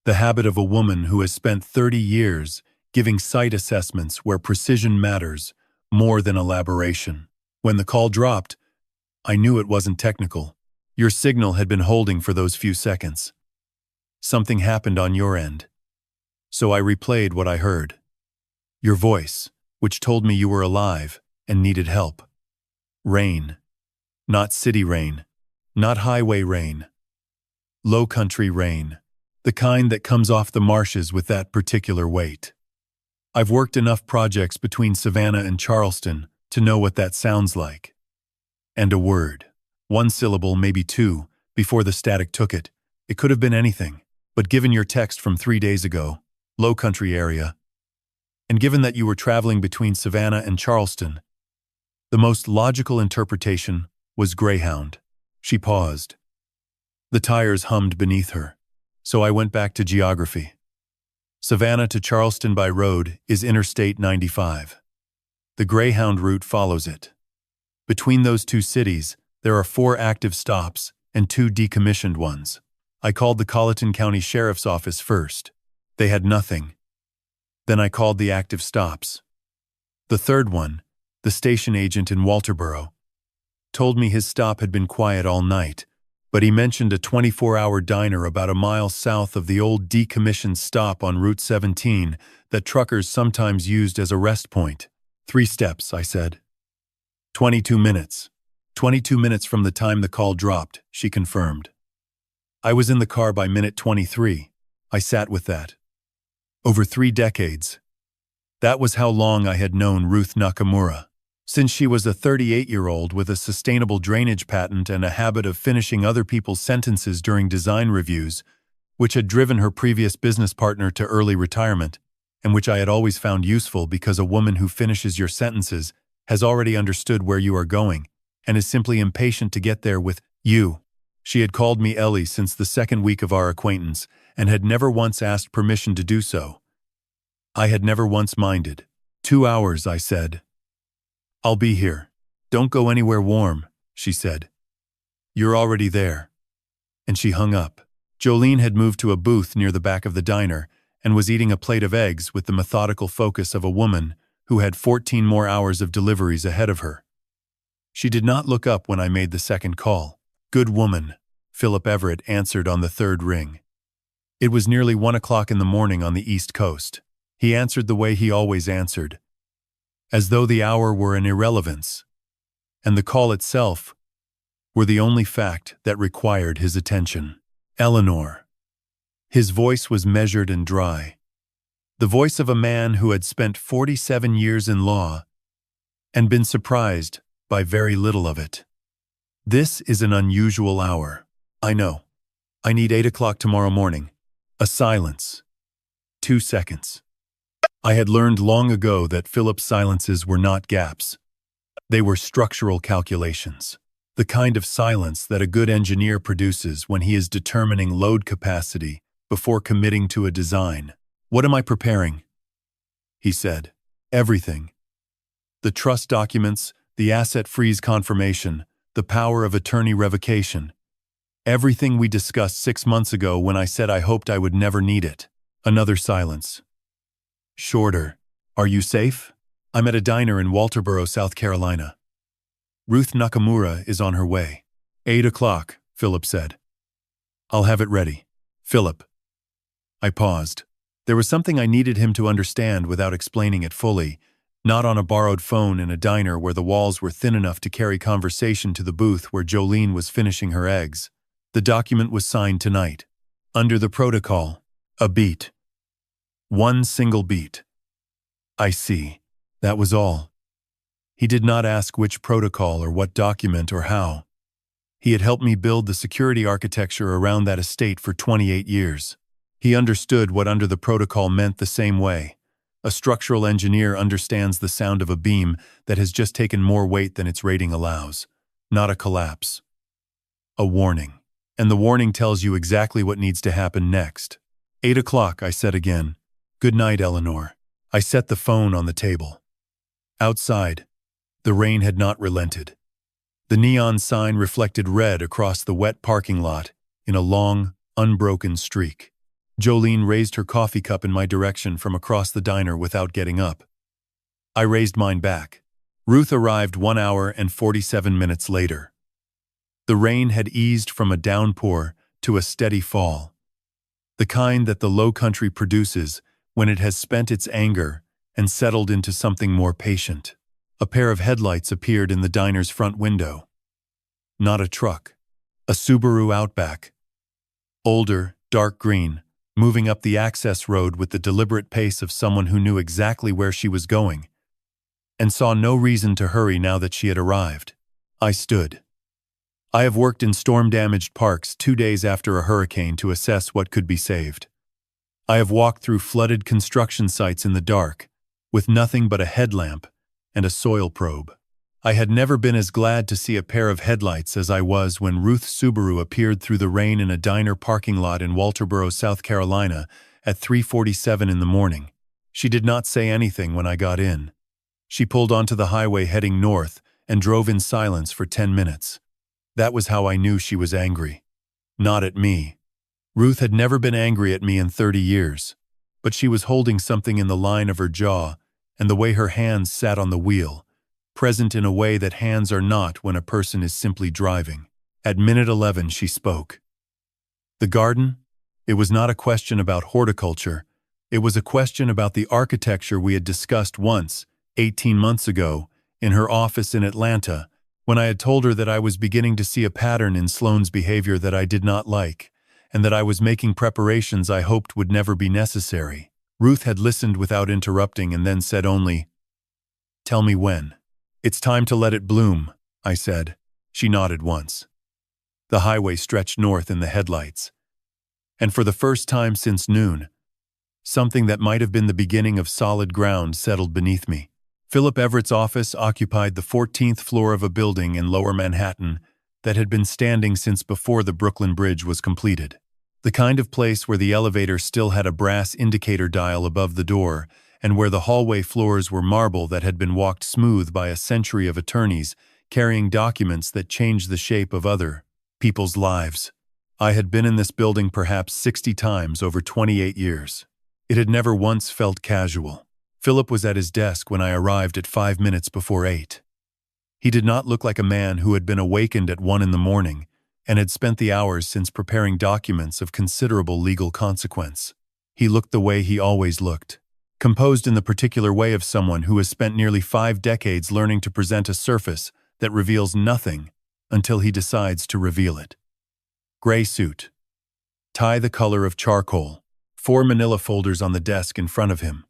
Speaker 1: The habit of a woman who has spent 30 years giving site assessments where precision matters more than elaboration. When the call dropped, I knew it wasn't technical. Your signal had been holding for those few seconds. Something happened on your end. So I replayed what I heard. Your voice, which told me you were alive and needed help. Rain. Not city rain. Not highway rain. Low country rain. The kind that comes off the marshes with that particular weight. I've worked enough projects between Savannah and Charleston to know what that sounds like. And a word. 1 syllable, maybe 2, before the static took it. It could have been anything. But given your text from 3 days ago, low country area, and given that you were traveling between Savannah and Charleston, the most logical interpretation was Greyhound. She paused. The tires hummed beneath her, so I went back to geography. Savannah to Charleston by road is Interstate 95. The Greyhound route follows it. Between those 2 cities, there are 4 active stops and 2 decommissioned ones. I called the Colleton County Sheriff's Office first. They had nothing. Then I called the active stops. The third one, the station agent in Walterboro, told me his stop had been quiet all night, but he mentioned a 24-hour diner about a mile south of the old decommissioned stop on Route 17 that truckers sometimes used as a rest point. 3 steps, I said. 22 minutes. 22 minutes from the time the call dropped, she confirmed. I was in the car by minute 23. I sat with that. Over 3 decades. That was how long I had known Ruth Nakamura. Since she was a 38-year-old with a sustainable drainage patent and a habit of finishing other people's sentences during design reviews, which had driven her previous business partner to early retirement, and which I had always found useful because a woman who finishes your sentences has already understood where you are going and is simply impatient to get there with you. She had called me Ellie since the 2nd week of our acquaintance and had never once asked permission to do so. I had never once minded. 2 hours, I said. I'll be here. Don't go anywhere warm, she said. You're already there. And she hung up. Jolene had moved to a booth near the back of the diner and was eating a plate of eggs with the methodical focus of a woman who had 14 more hours of deliveries ahead of her. She did not look up when I made the second call. Good woman, Philip Everett answered on the 3rd ring. It was nearly 1 o'clock in the morning on the East Coast. He answered the way he always answered, as though the hour were an irrelevance, and the call itself were the only fact that required his attention. Eleanor. His voice was measured and dry. The voice of a man who had spent 47 years in law and been surprised by very little of it. This is an unusual hour. I know. I need 8 o'clock tomorrow morning. A silence. 2 seconds. I had learned long ago that Philip's silences were not gaps. They were structural calculations. The kind of silence that a good engineer produces when he is determining load capacity before committing to a design. What am I preparing? He said. Everything. The trust documents, the asset freeze confirmation, the power of attorney revocation. Everything we discussed 6 months ago when I said I hoped I would never need it. Another silence. Shorter. Are you safe? I'm at a diner in Walterboro, South Carolina. Ruth Nakamura is on her way. 8 o'clock, Philip said. I'll have it ready. Philip. I paused. There was something I needed him to understand without explaining it fully, not on a borrowed phone in a diner where the walls were thin enough to carry conversation to the booth where Jolene was finishing her eggs. The document was signed tonight. Under the protocol, a beat. 1 single beat. I see. That was all. He did not ask which protocol or what document or how. He had helped me build the security architecture around that estate for 28 years. He understood what under the protocol meant the same way. A structural engineer understands the sound of a beam that has just taken more weight than its rating allows. Not a collapse. A warning. And the warning tells you exactly what needs to happen next. 8 o'clock, I said again. Good night, Eleanor. I set the phone on the table. Outside, the rain had not relented. The neon sign reflected red across the wet parking lot in a long, unbroken streak. Jolene raised her coffee cup in my direction from across the diner without getting up. I raised mine back. Ruth arrived 1 hour and 47 minutes later. The rain had eased from a downpour to a steady fall. The kind that the low country produces when it has spent its anger and settled into something more patient. A pair of headlights appeared in the diner's front window. Not a truck. A Subaru Outback. Older, dark green, moving up the access road with the deliberate pace of someone who knew exactly where she was going, and saw no reason to hurry now that she had arrived. I stood. I have worked in storm-damaged parks 2 days after a hurricane to assess what could be saved. I have walked through flooded construction sites in the dark, with nothing but a headlamp and a soil probe. I had never been as glad to see a pair of headlights as I was when Ruth's Subaru appeared through the rain in a diner parking lot in Walterboro, South Carolina at 3:47 in the morning. She did not say anything when I got in. She pulled onto the highway heading north and drove in silence for 10 minutes. That was how I knew she was angry. Not at me. Ruth had never been angry at me in 30 years, but she was holding something in the line of her jaw and the way her hands sat on the wheel, present in a way that hands are not when a person is simply driving. At minute 11 she spoke. The garden? It was not a question about horticulture. It was a question about the architecture we had discussed once, 18 months ago, in her office in Atlanta, when I had told her that I was beginning to see a pattern in Sloane's behavior that I did not like, and that I was making preparations I hoped would never be necessary. Ruth had listened without interrupting and then said only, "Tell me when." "It's time to let it bloom," I said. She nodded once. The highway stretched north in the headlights. And for the first time since noon, something that might have been the beginning of solid ground settled beneath me. Philip Everett's office occupied the 14th floor of a building in Lower Manhattan that had been standing since before the Brooklyn Bridge was completed. The kind of place where the elevator still had a brass indicator dial above the door, and where the hallway floors were marble that had been walked smooth by a century of attorneys carrying documents that changed the shape of other people's lives. I had been in this building perhaps 60 times over 28 years. It had never once felt casual. Philip was at his desk when I arrived at 5 minutes before 8. He did not look like a man who had been awakened at 1 in the morning and had spent the hours since preparing documents of considerable legal consequence. He looked the way he always looked, composed in the particular way of someone who has spent nearly 5 decades learning to present a surface that reveals nothing until he decides to reveal it. Gray suit. Tie the color of charcoal. 4 manila folders on the desk in front of him.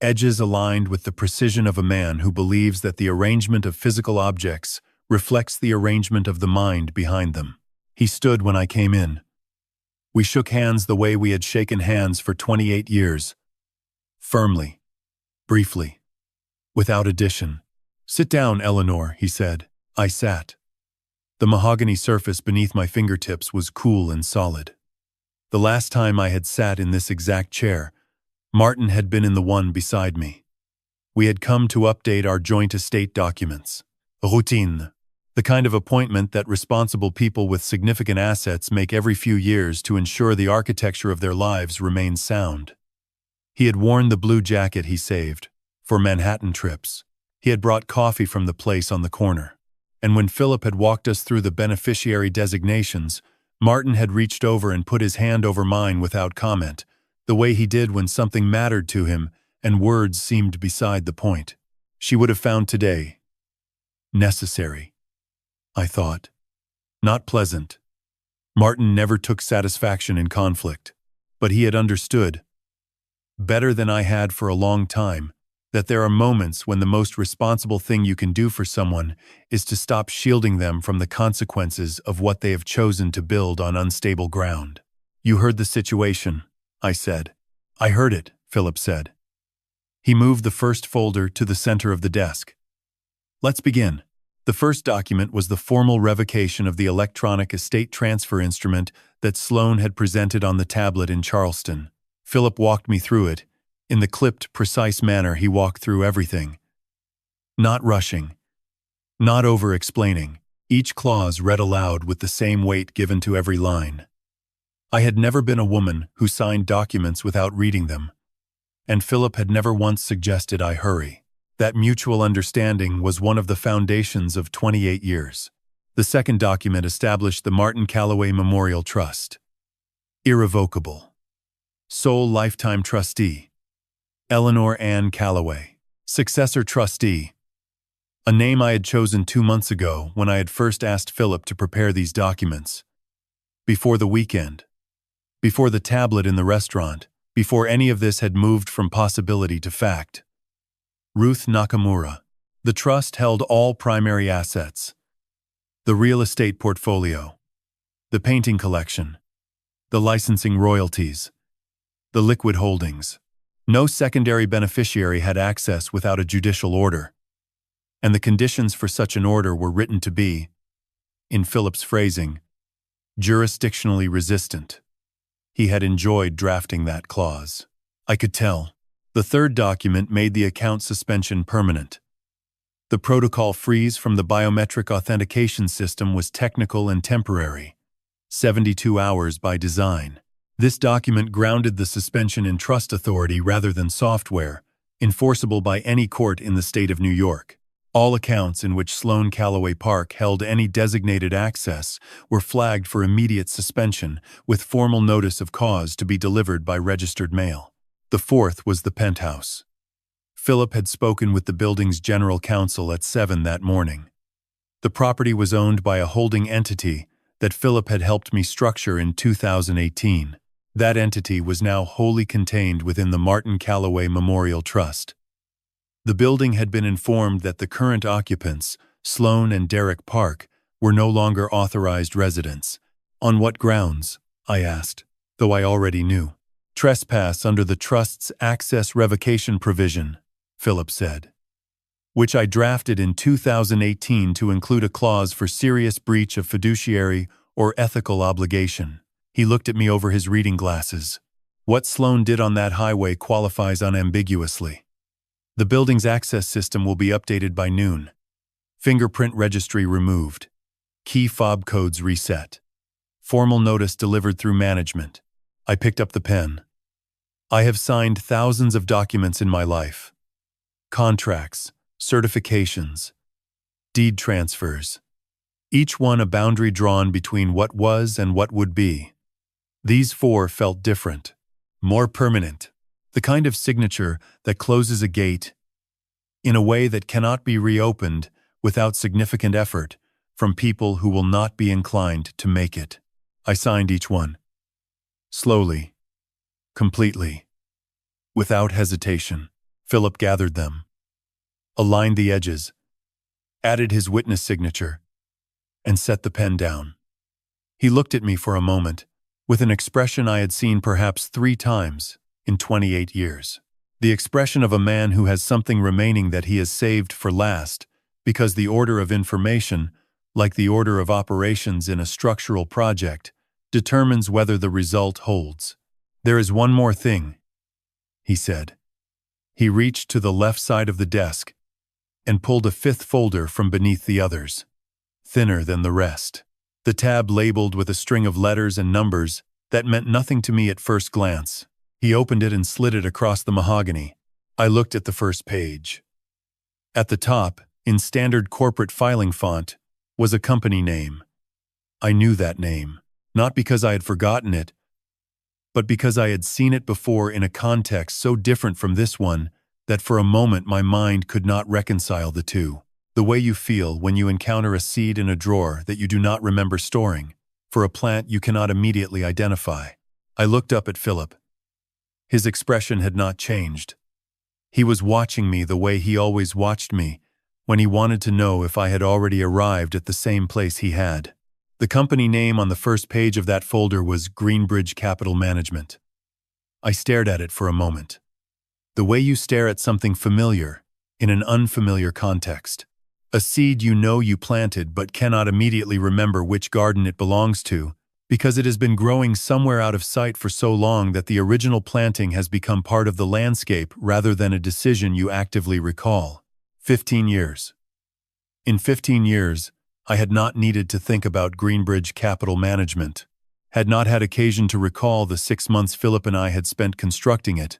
Speaker 1: Edges aligned with the precision of a man who believes that the arrangement of physical objects reflects the arrangement of the mind behind them. He stood when I came in. We shook hands the way we had shaken hands for 28 years. Firmly. Briefly. Without addition. "Sit down, Eleanor," he said. I sat. The mahogany surface beneath my fingertips was cool and solid. The last time I had sat in this exact chair, Martin had been in the one beside me. We had come to update our joint estate documents. Routine. The kind of appointment that responsible people with significant assets make every few years to ensure the architecture of their lives remains sound. He had worn the blue jacket he saved for Manhattan trips. He had brought coffee from the place on the corner. And when Philip had walked us through the beneficiary designations, Martin had reached over and put his hand over mine without comment, the way he did when something mattered to him and words seemed beside the point. She would have found today necessary, I thought. Not pleasant. Martin never took satisfaction in conflict, but he had understood, better than I had for a long time, that there are moments when the most responsible thing you can do for someone is to stop shielding them from the consequences of what they have chosen to build on unstable ground. "You heard the situation," I said. "I heard it," Philip said. He moved the first folder to the center of the desk. "Let's begin." The first document was the formal revocation of the electronic estate transfer instrument that Sloan had presented on the tablet in Charleston. Philip walked me through it. In the clipped, precise manner he walked through everything. Not rushing. Not over-explaining. Each clause read aloud with the same weight given to every line. I had never been a woman who signed documents without reading them, and Philip had never once suggested I hurry. That mutual understanding was one of the foundations of 28 years. The second document established the Martin Calloway Memorial Trust. Irrevocable. Sole lifetime trustee. Eleanor Ann Calloway. Successor trustee. A name I had chosen 2 months ago when I had first asked Philip to prepare these documents. Before the weekend. Before the tablet in the restaurant. Before any of this had moved from possibility to fact. Ruth Nakamura. The trust held all primary assets. The real estate portfolio. The painting collection. The licensing royalties. The liquid holdings. No secondary beneficiary had access without a judicial order. And the conditions for such an order were written to be, in Philip's phrasing, jurisdictionally resistant. He had enjoyed drafting that clause. I could tell. The third document made the account suspension permanent. The protocol freeze from the biometric authentication system was technical and temporary, 72 hours by design. This document grounded the suspension in trust authority rather than software, enforceable by any court in the state of New York. All accounts in which Sloan Calloway Park held any designated access were flagged for immediate suspension, with formal notice of cause to be delivered by registered mail. The fourth was the penthouse. Philip had spoken with the building's general counsel at 7 that morning. The property was owned by a holding entity that Philip had helped me structure in 2018. That entity was now wholly contained within the Martin Calloway Memorial Trust. The building had been informed that the current occupants, Sloan and Derek Park, were no longer authorized residents. On what grounds? I asked, though I already knew. Trespass under the trust's access revocation provision, Philip said, which I drafted in 2018 to include a clause for serious breach of fiduciary or ethical obligation. He looked at me over his reading glasses. What Sloan did on that highway qualifies unambiguously. The building's access system will be updated by noon. Fingerprint registry removed. Key fob codes reset. Formal notice delivered through management. I picked up the pen. I have signed thousands of documents in my life. Contracts, certifications, deed transfers. Each one a boundary drawn between what was and what would be. These 4 felt different, more permanent. The kind of signature that closes a gate in a way that cannot be reopened without significant effort from people who will not be inclined to make it. I signed each one. Slowly. Completely. Without hesitation. Philip gathered them. Aligned the edges. Added his witness signature. And set the pen down. He looked at me for a moment, with an expression I had seen perhaps 3 times in 28 years. The expression of a man who has something remaining that he has saved for last, because the order of information, like the order of operations in a structural project, determines whether the result holds. There is one more thing, he said. He reached to the left side of the desk and pulled a 5th folder from beneath the others, thinner than the rest. The tab labeled with a string of letters and numbers that meant nothing to me at first glance. He opened it and slid it across the mahogany. I looked at the first page. At the top, in standard corporate filing font, was a company name. I knew that name, not because I had forgotten it, but because I had seen it before in a context so different from this one that for a moment my mind could not reconcile the two. The way you feel when you encounter a seed in a drawer that you do not remember storing, for a plant you cannot immediately identify. I looked up at Philip. His expression had not changed. He was watching me the way he always watched me, when he wanted to know if I had already arrived at the same place he had. The company name on the first page of that folder was Greenbridge Capital Management. I stared at it for a moment. The way you stare at something familiar, in an unfamiliar context. A seed you know you planted but cannot immediately remember which garden it belongs to, because it has been growing somewhere out of sight for so long that the original planting has become part of the landscape rather than a decision you actively recall. 15 years. In 15 years, I had not needed to think about Greenbridge Capital Management, had not had occasion to recall the 6 months Philip and I had spent constructing it.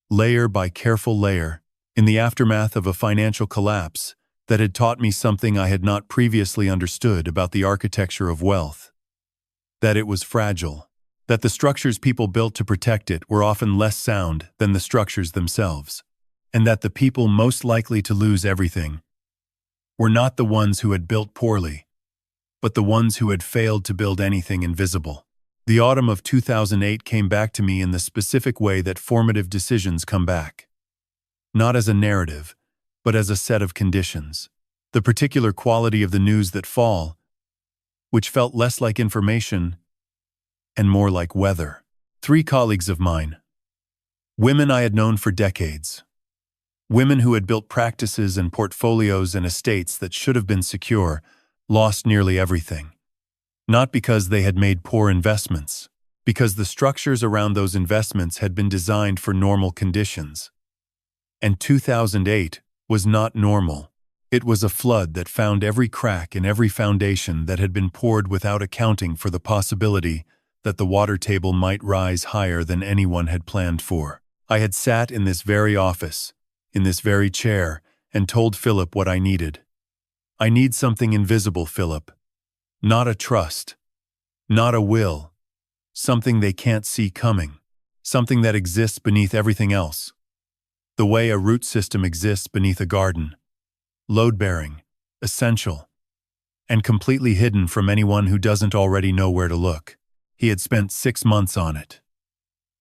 Speaker 1: Layer by careful layer, in the aftermath of a financial collapse that had taught me something I had not previously understood about the architecture of wealth. That it was fragile, that the structures people built to protect it were often less sound than the structures themselves, and that the people most likely to lose everything were not the ones who had built poorly, but the ones who had failed to build anything invisible. The autumn of 2008 came back to me in the specific way that formative decisions come back. Not as a narrative, but as a set of conditions. The particular quality of the news that fall, which felt less like information and more like weather. 3 colleagues of mine. Women I had known for decades. Women who had built practices and portfolios and estates that should have been secure, lost nearly everything. Not because they had made poor investments, because the structures around those investments had been designed for normal conditions. And 2008 was not normal. It was a flood that found every crack in every foundation that had been poured without accounting for the possibility that the water table might rise higher than anyone had planned for. I had sat in this very office, in this very chair, and told Philip what I needed. I need something invisible, Philip. Not a trust. Not a will. Something they can't see coming. Something that exists beneath everything else. The way a root system exists beneath a garden. Load-bearing, essential, and completely hidden from anyone who doesn't already know where to look. He had spent 6 months on it.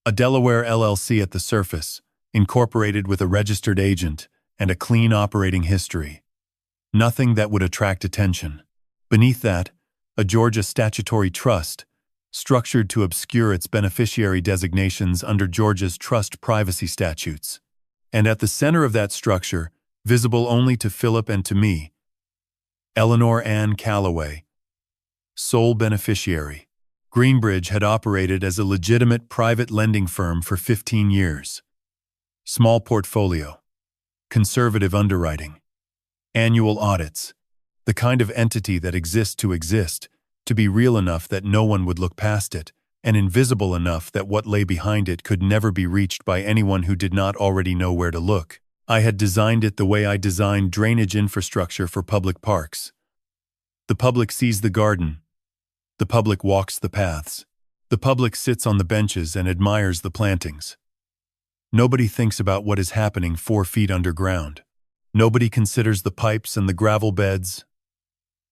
Speaker 1: A Delaware LLC at the surface, incorporated with a registered agent and a clean operating history. Nothing that would attract attention. Beneath that, a Georgia statutory trust, structured to obscure its beneficiary designations under Georgia's trust privacy statutes. And at the center of that structure, visible only to Philip and to me, Eleanor Ann Calloway, sole beneficiary. Greenbridge had operated as a legitimate private lending firm for 15 years. Small portfolio, conservative underwriting, annual audits, the kind of entity that exists, to be real enough that no one would look past it, and invisible enough that what lay behind it could never be reached by anyone who did not already know where to look. I had designed it the way I designed drainage infrastructure for public parks. The public sees the garden. The public walks the paths. The public sits on the benches and admires the plantings. Nobody thinks about what is happening 4 feet underground. Nobody considers the pipes and the gravel beds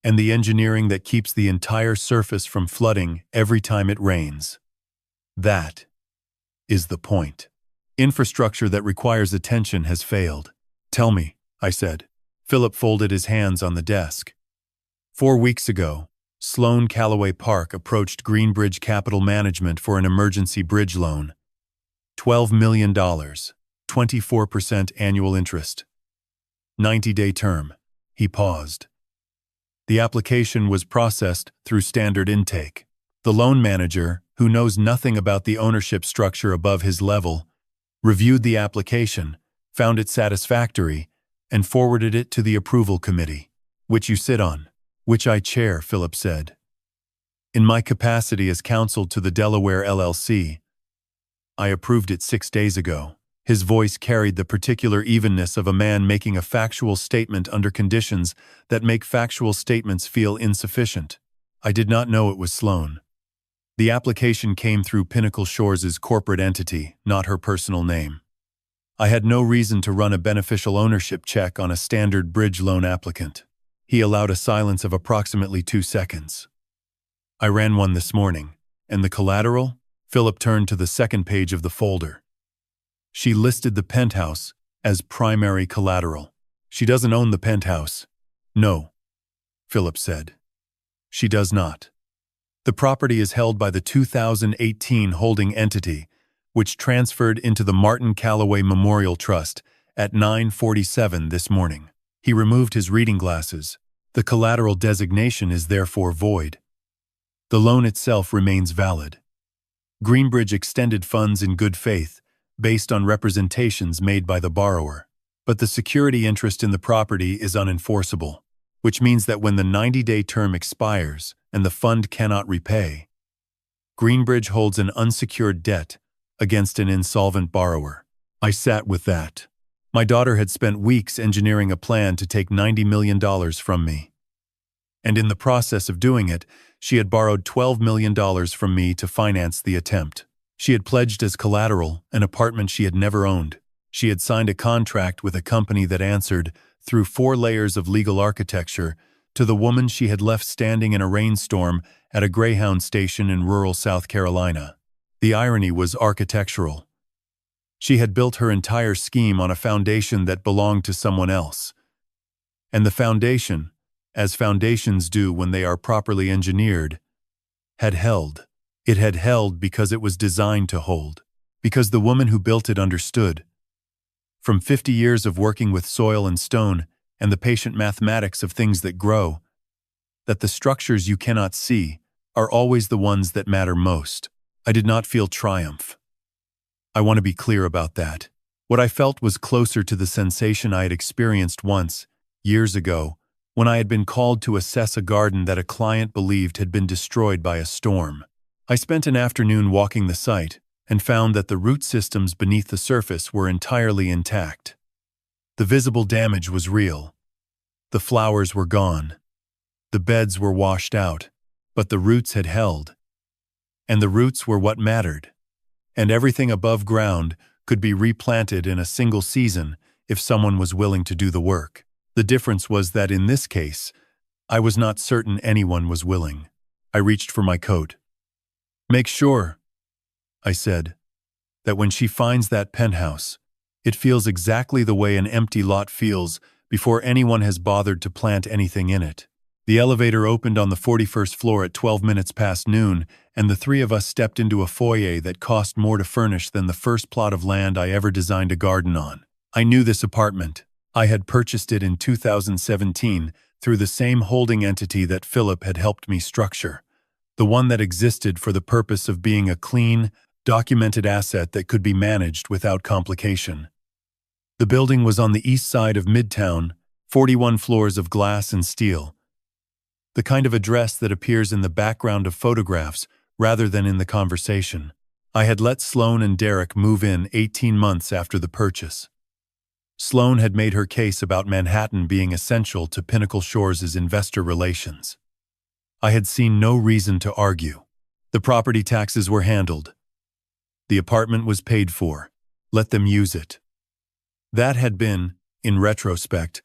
Speaker 1: and the engineering that keeps the entire surface from flooding every time it rains. That is the point. Infrastructure that requires attention has failed. Tell me, I said. Philip folded his hands on the desk. 4 weeks ago, Sloan Calloway Park approached Greenbridge Capital Management for an emergency bridge loan. $12 million, 24% annual interest. 90-day term. He paused. The application was processed through standard intake. The loan manager, who knows nothing about the ownership structure above his level, reviewed the application, found it satisfactory, and forwarded it to the approval committee, which you sit on, which I chair, Philip said. In my capacity as counsel to the Delaware LLC, I approved it 6 days ago. His voice carried the particular evenness of a man making a factual statement under conditions that make factual statements feel insufficient. I did not know it was Sloan. The application came through Pinnacle Shores' corporate entity, not her personal name. I had no reason to run a beneficial ownership check on a standard bridge loan applicant. He allowed a silence of approximately 2 seconds. I ran one this morning, and the collateral? Philip turned to the second page of the folder. She listed the penthouse, as primary collateral. She doesn't own the penthouse. No, Philip said. She does not. The property is held by the 2018 holding entity, which transferred into the Martin Calloway Memorial Trust at 9:47 this morning. He removed his reading glasses. The collateral designation is therefore void. The loan itself remains valid. Greenbridge extended funds in good faith, based on representations made by the borrower. But the security interest in the property is unenforceable, which means that when the 90-day term expires and the fund cannot repay, Greenbridge holds an unsecured debt against an insolvent borrower. I sat with that. My daughter had spent weeks engineering a plan to take $90 million from me. And in the process of doing it, she had borrowed $12 million from me to finance the attempt. She had pledged as collateral an apartment she had never owned. She had signed a contract with a company that answered, through 4 layers of legal architecture, to the woman she had left standing in a rainstorm at a Greyhound station in rural South Carolina. The irony was architectural. She had built her entire scheme on a foundation that belonged to someone else. And the foundation, as foundations do when they are properly engineered, had held. It had held because it was designed to hold, because the woman who built it understood. From 50 years of working with soil and stone and the patient mathematics of things that grow, that the structures you cannot see are always the ones that matter most. I did not feel triumph. I want to be clear about that. What I felt was closer to the sensation I had experienced once, years ago, when I had been called to assess a garden that a client believed had been destroyed by a storm. I spent an afternoon walking the site and found that the root systems beneath the surface were entirely intact. The visible damage was real. The flowers were gone. The beds were washed out, but the roots had held. And the roots were what mattered. And everything above ground could be replanted in a single season if someone was willing to do the work. The difference was that in this case, I was not certain anyone was willing. I reached for my coat. "Make sure," I said, "that when she finds that penthouse, it feels exactly the way an empty lot feels before anyone has bothered to plant anything in it." The elevator opened on the 41st floor at 12 minutes past noon, and the 3 of us stepped into a foyer that cost more to furnish than the first plot of land I ever designed a garden on. I knew this apartment. I had purchased it in 2017 through the same holding entity that Philip had helped me structure, the one that existed for the purpose of being a clean, documented asset that could be managed without complication. The building was on the east side of Midtown, 41 floors of glass and steel, the kind of address that appears in the background of photographs rather than in the conversation. I had let Sloan and Derek move in 18 months after the purchase. Sloan had made her case about Manhattan being essential to Pinnacle Shores' investor relations. I had seen no reason to argue. The property taxes were handled. The apartment was paid for. Let them use it. That had been, in retrospect,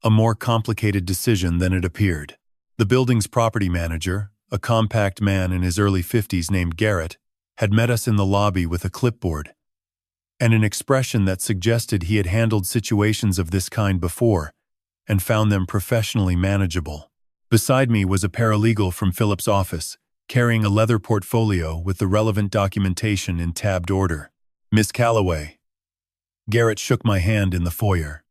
Speaker 1: a more complicated decision than it appeared. The building's property manager, a compact man in his early 50s named Garrett, had met us in the lobby with a clipboard and an expression that suggested he had handled situations of this kind before and found them professionally manageable. Beside me was a paralegal from Philip's office, carrying a leather portfolio with the relevant documentation in tabbed order. "Miss Calloway." Garrett shook my hand in the foyer.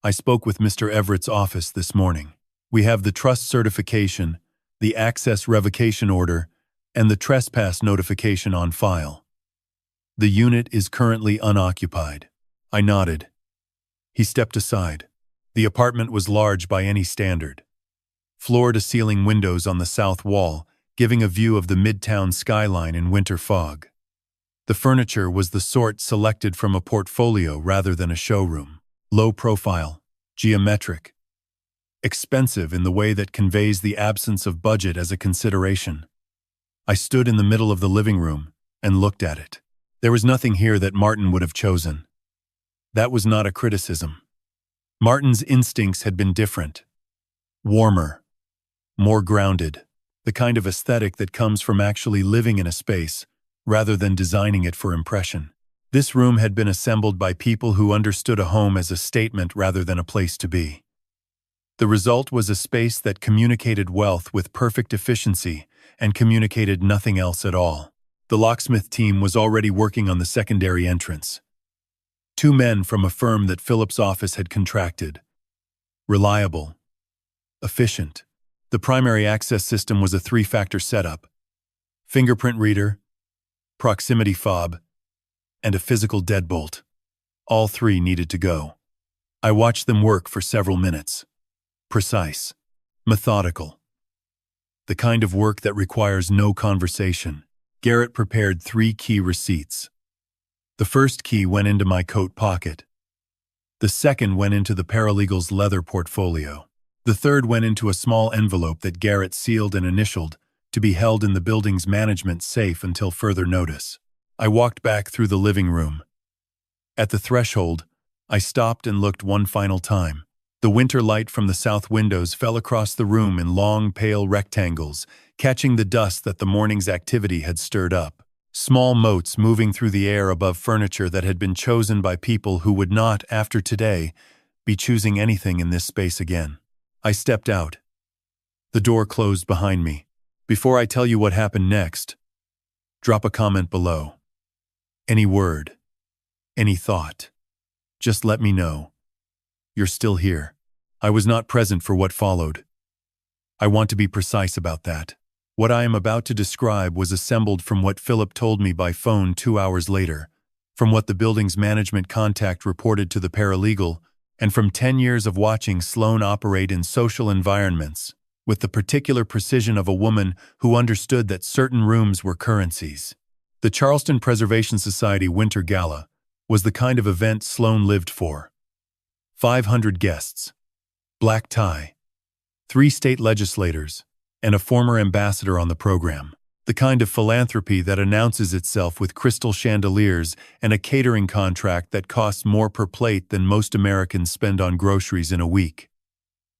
Speaker 1: "I spoke with Mr. Everett's office this morning. We have the trust certification, the access revocation order, and the trespass notification on file. The unit is currently unoccupied." I nodded. He stepped aside. The apartment was large by any standard. Floor-to-ceiling windows on the south wall, giving a view of the Midtown skyline in winter fog. The furniture was the sort selected from a portfolio rather than a showroom. Low profile, geometric, expensive in the way that conveys the absence of budget as a consideration. I stood in the middle of the living room and looked at it. There was nothing here that Martin would have chosen. That was not a criticism. Martin's instincts had been different. Warmer, more grounded, the kind of aesthetic that comes from actually living in a space rather than designing it for impression. This room had been assembled by people who understood a home as a statement rather than a place to be. The result was a space that communicated wealth with perfect efficiency and communicated nothing else at all. The locksmith team was already working on the secondary entrance. 2 men from a firm that Philip's office had contracted. Reliable. Efficient. The primary access system was a 3-factor setup. Fingerprint reader, proximity fob, and a physical deadbolt. All 3 needed to go. I watched them work for several minutes. Precise. Methodical. The kind of work that requires no conversation. Garrett prepared 3 key receipts. The first key went into my coat pocket. The second went into the paralegal's leather portfolio. The third went into a small envelope that Garrett sealed and initialed to be held in the building's management safe until further notice. I walked back through the living room. At the threshold, I stopped and looked one final time. The winter light from the south windows fell across the room in long, pale rectangles, catching the dust that the morning's activity had stirred up. Small motes moving through the air above furniture that had been chosen by people who would not, after today, be choosing anything in this space again. I stepped out. The door closed behind me. Before I tell you what happened next, drop a comment below. Any word, any thought. Just let me know. You're still here. I was not present for what followed. I want to be precise about that. What I am about to describe was assembled from what Philip told me by phone 2 hours later, from what the building's management contact reported to the paralegal, and from 10 years of watching Sloan operate in social environments, with the particular precision of a woman who understood that certain rooms were currencies. The Charleston Preservation Society Winter Gala was the kind of event Sloan lived for. 500 guests, black tie, 3 state legislators, and a former ambassador on the program. The kind of philanthropy that announces itself with crystal chandeliers and a catering contract that costs more per plate than most Americans spend on groceries in a week.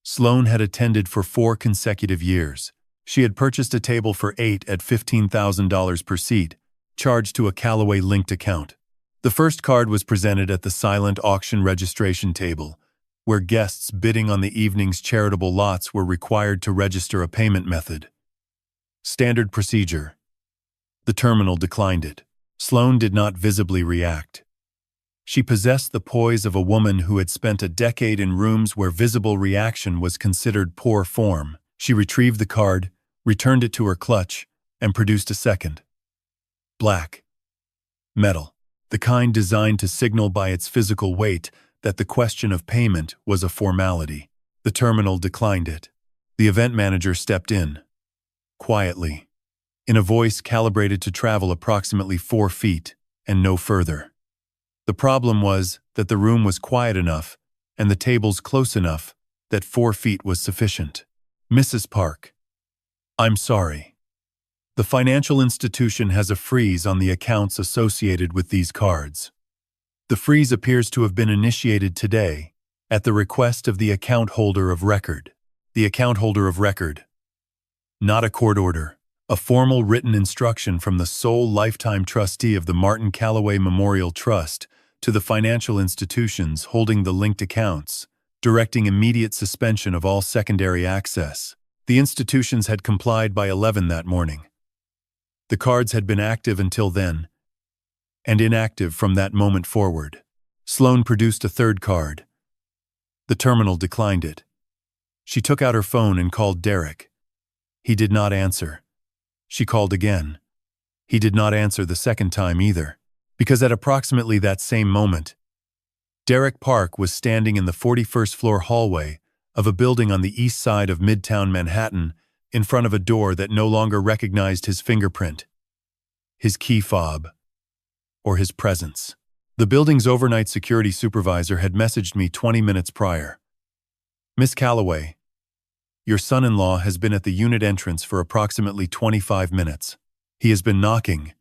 Speaker 1: Sloan had attended for 4 consecutive years. She had purchased a table for 8 at $15,000 per seat, charged to a Callaway-linked account. The first card was presented at the silent auction registration table, where guests bidding on the evening's charitable lots were required to register a payment method. Standard procedure. The terminal declined it. Sloan did not visibly react. She possessed the poise of a woman who had spent a decade in rooms where visible reaction was considered poor form. She retrieved the card, returned it to her clutch, and produced a second. Black. Metal. The kind designed to signal by its physical weight that the question of payment was a formality. The terminal declined it. The event manager stepped in. Quietly. In a voice calibrated to travel approximately 4 feet, and no further. The problem was that the room was quiet enough, and the tables close enough, that 4 feet was sufficient. Mrs. Park. I'm sorry. The financial institution has a freeze on the accounts associated with these cards. The freeze appears to have been initiated today, at the request of the account holder of record. The account holder of record. Not a court order. A formal written instruction from the sole lifetime trustee of the Martin Callaway Memorial Trust to the financial institutions holding the linked accounts, directing immediate suspension of all secondary access. The institutions had complied by 11 that morning. The cards had been active until then, and inactive from that moment forward. Sloan produced a third card. The terminal declined it. She took out her phone and called Derek. He did not answer. She called again. He did not answer the second time either, because at approximately that same moment, Derek Park was standing in the 41st floor hallway of a building on the east side of Midtown Manhattan, in front of a door that no longer recognized his fingerprint, his key fob, or his presence. The building's overnight security supervisor had messaged me 20 minutes prior. Miss Callaway, your son-in-law has been at the unit entrance for approximately 25 minutes. He has been knocking.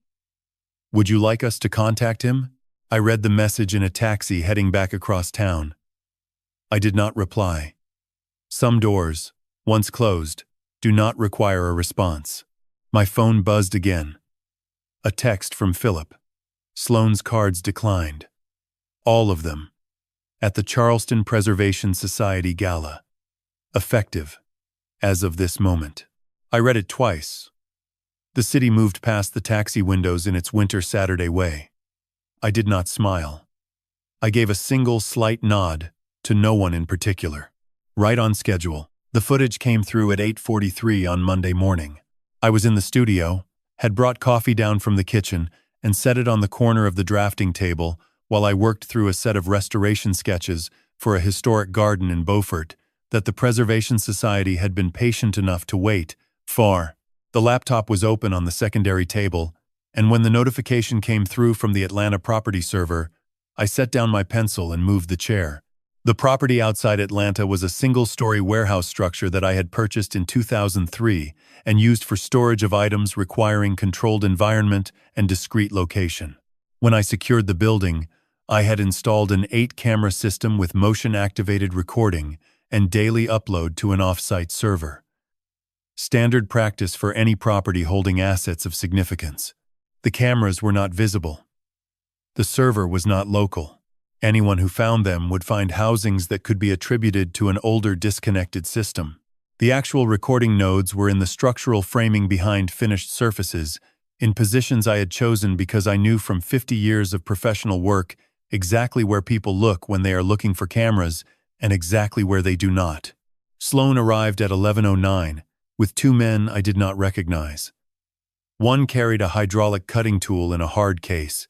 Speaker 1: Would you like us to contact him? I read the message in a taxi heading back across town. I did not reply. Some doors, once closed, do not require a response. My phone buzzed again. A text from Philip. Sloane's cards declined. All of them. At the Charleston Preservation Society Gala. Effective. As of this moment. I read it twice. The city moved past the taxi windows in its winter Saturday way. I did not smile. I gave a single slight nod, to no one in particular. Right on schedule. The footage came through at 8:43 on Monday morning. I was in the studio, had brought coffee down from the kitchen, and set it on the corner of the drafting table while I worked through a set of restoration sketches for a historic garden in Beaufort that the Preservation Society had been patient enough to wait for. The laptop was open on the secondary table, and when the notification came through from the Atlanta property server, I set down my pencil and moved the chair. The property outside Atlanta was a single-story warehouse structure that I had purchased in 2003 and used for storage of items requiring controlled environment and discrete location. When I secured the building, I had installed an 8-camera system with motion-activated recording and daily upload to an off-site server. Standard practice for any property holding assets of significance. The cameras were not visible. The server was not local. Anyone who found them would find housings that could be attributed to an older disconnected system. The actual recording nodes were in the structural framing behind finished surfaces, in positions I had chosen because I knew from 50 years of professional work exactly where people look when they are looking for cameras and exactly where they do not. Sloane arrived at 11:09, with 2 men I did not recognize. One carried a hydraulic cutting tool in a hard case.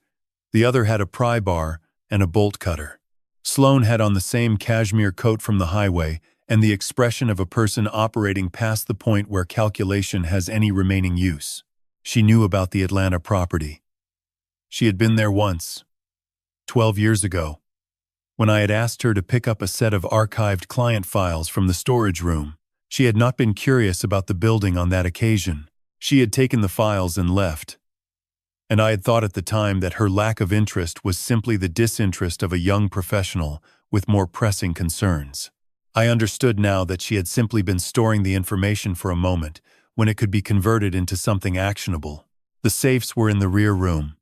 Speaker 1: The other had a pry bar and a bolt cutter. Sloane had on the same cashmere coat from the highway and the expression of a person operating past the point where calculation has any remaining use. She knew about the Atlanta property. She had been there once, 12 years ago, when I had asked her to pick up a set of archived client files from the storage room. She had not been curious about the building on that occasion. She had taken the files and left. And I had thought at the time that her lack of interest was simply the disinterest of a young professional with more pressing concerns. I understood now that she had simply been storing the information for a moment when it could be converted into something actionable. The safes were in the rear room.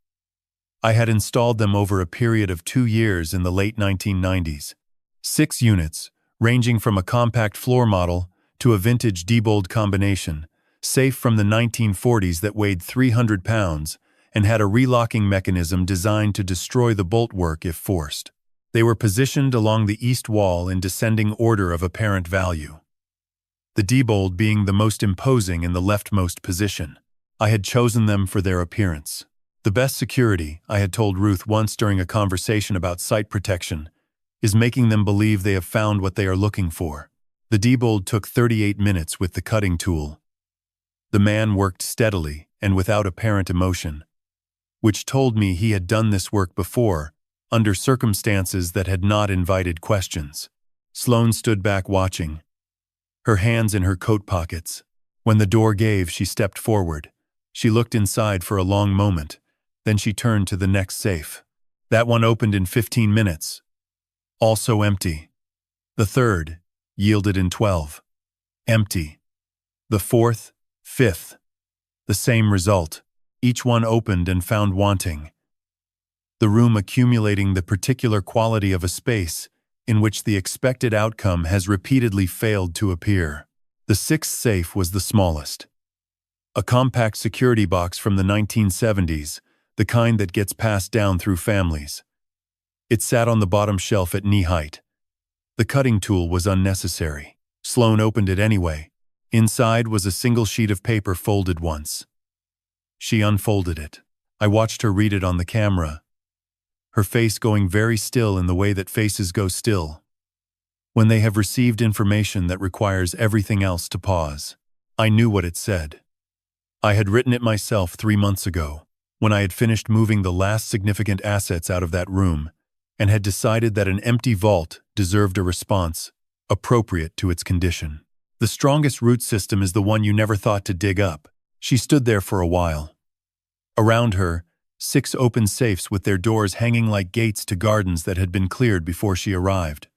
Speaker 1: I had installed them over a period of 2 years in the late 1990s. 6 units, ranging from a compact floor model to a vintage Diebold combination, safe from the 1940s that weighed 300 pounds, and had a relocking mechanism designed to destroy the boltwork if forced. They were positioned along the east wall in descending order of apparent value, the Diebold being the most imposing in the leftmost position. I had chosen them for their appearance. The best security, I had told Ruth once during a conversation about site protection, is making them believe they have found what they are looking for. The Diebold took 38 minutes with the cutting tool. The man worked steadily and without apparent emotion, which told me he had done this work before, under circumstances that had not invited questions. Sloane stood back watching, her hands in her coat pockets. When the door gave, she stepped forward. She looked inside for a long moment, then she turned to the next safe. That one opened in 15 minutes. Also empty. The third yielded in 12. Empty. The fourth, fifth. The same result. Each one opened and found wanting. The room accumulating the particular quality of a space in which the expected outcome has repeatedly failed to appear. The 6th safe was the smallest. A compact security box from the 1970s, the kind that gets passed down through families. It sat on the bottom shelf at knee height. The cutting tool was unnecessary. Sloane opened it anyway. Inside was a single sheet of paper folded once. She unfolded it. I watched her read it on the camera, her face going very still in the way that faces go still when they have received information that requires everything else to pause. I knew what it said. I had written it myself 3 months ago, when I had finished moving the last significant assets out of that room and had decided that an empty vault deserved a response appropriate to its condition. The strongest root system is the one you never thought to dig up. She stood there for a while. Around her, 6 open safes with their doors hanging like gates to gardens that had been cleared before she arrived.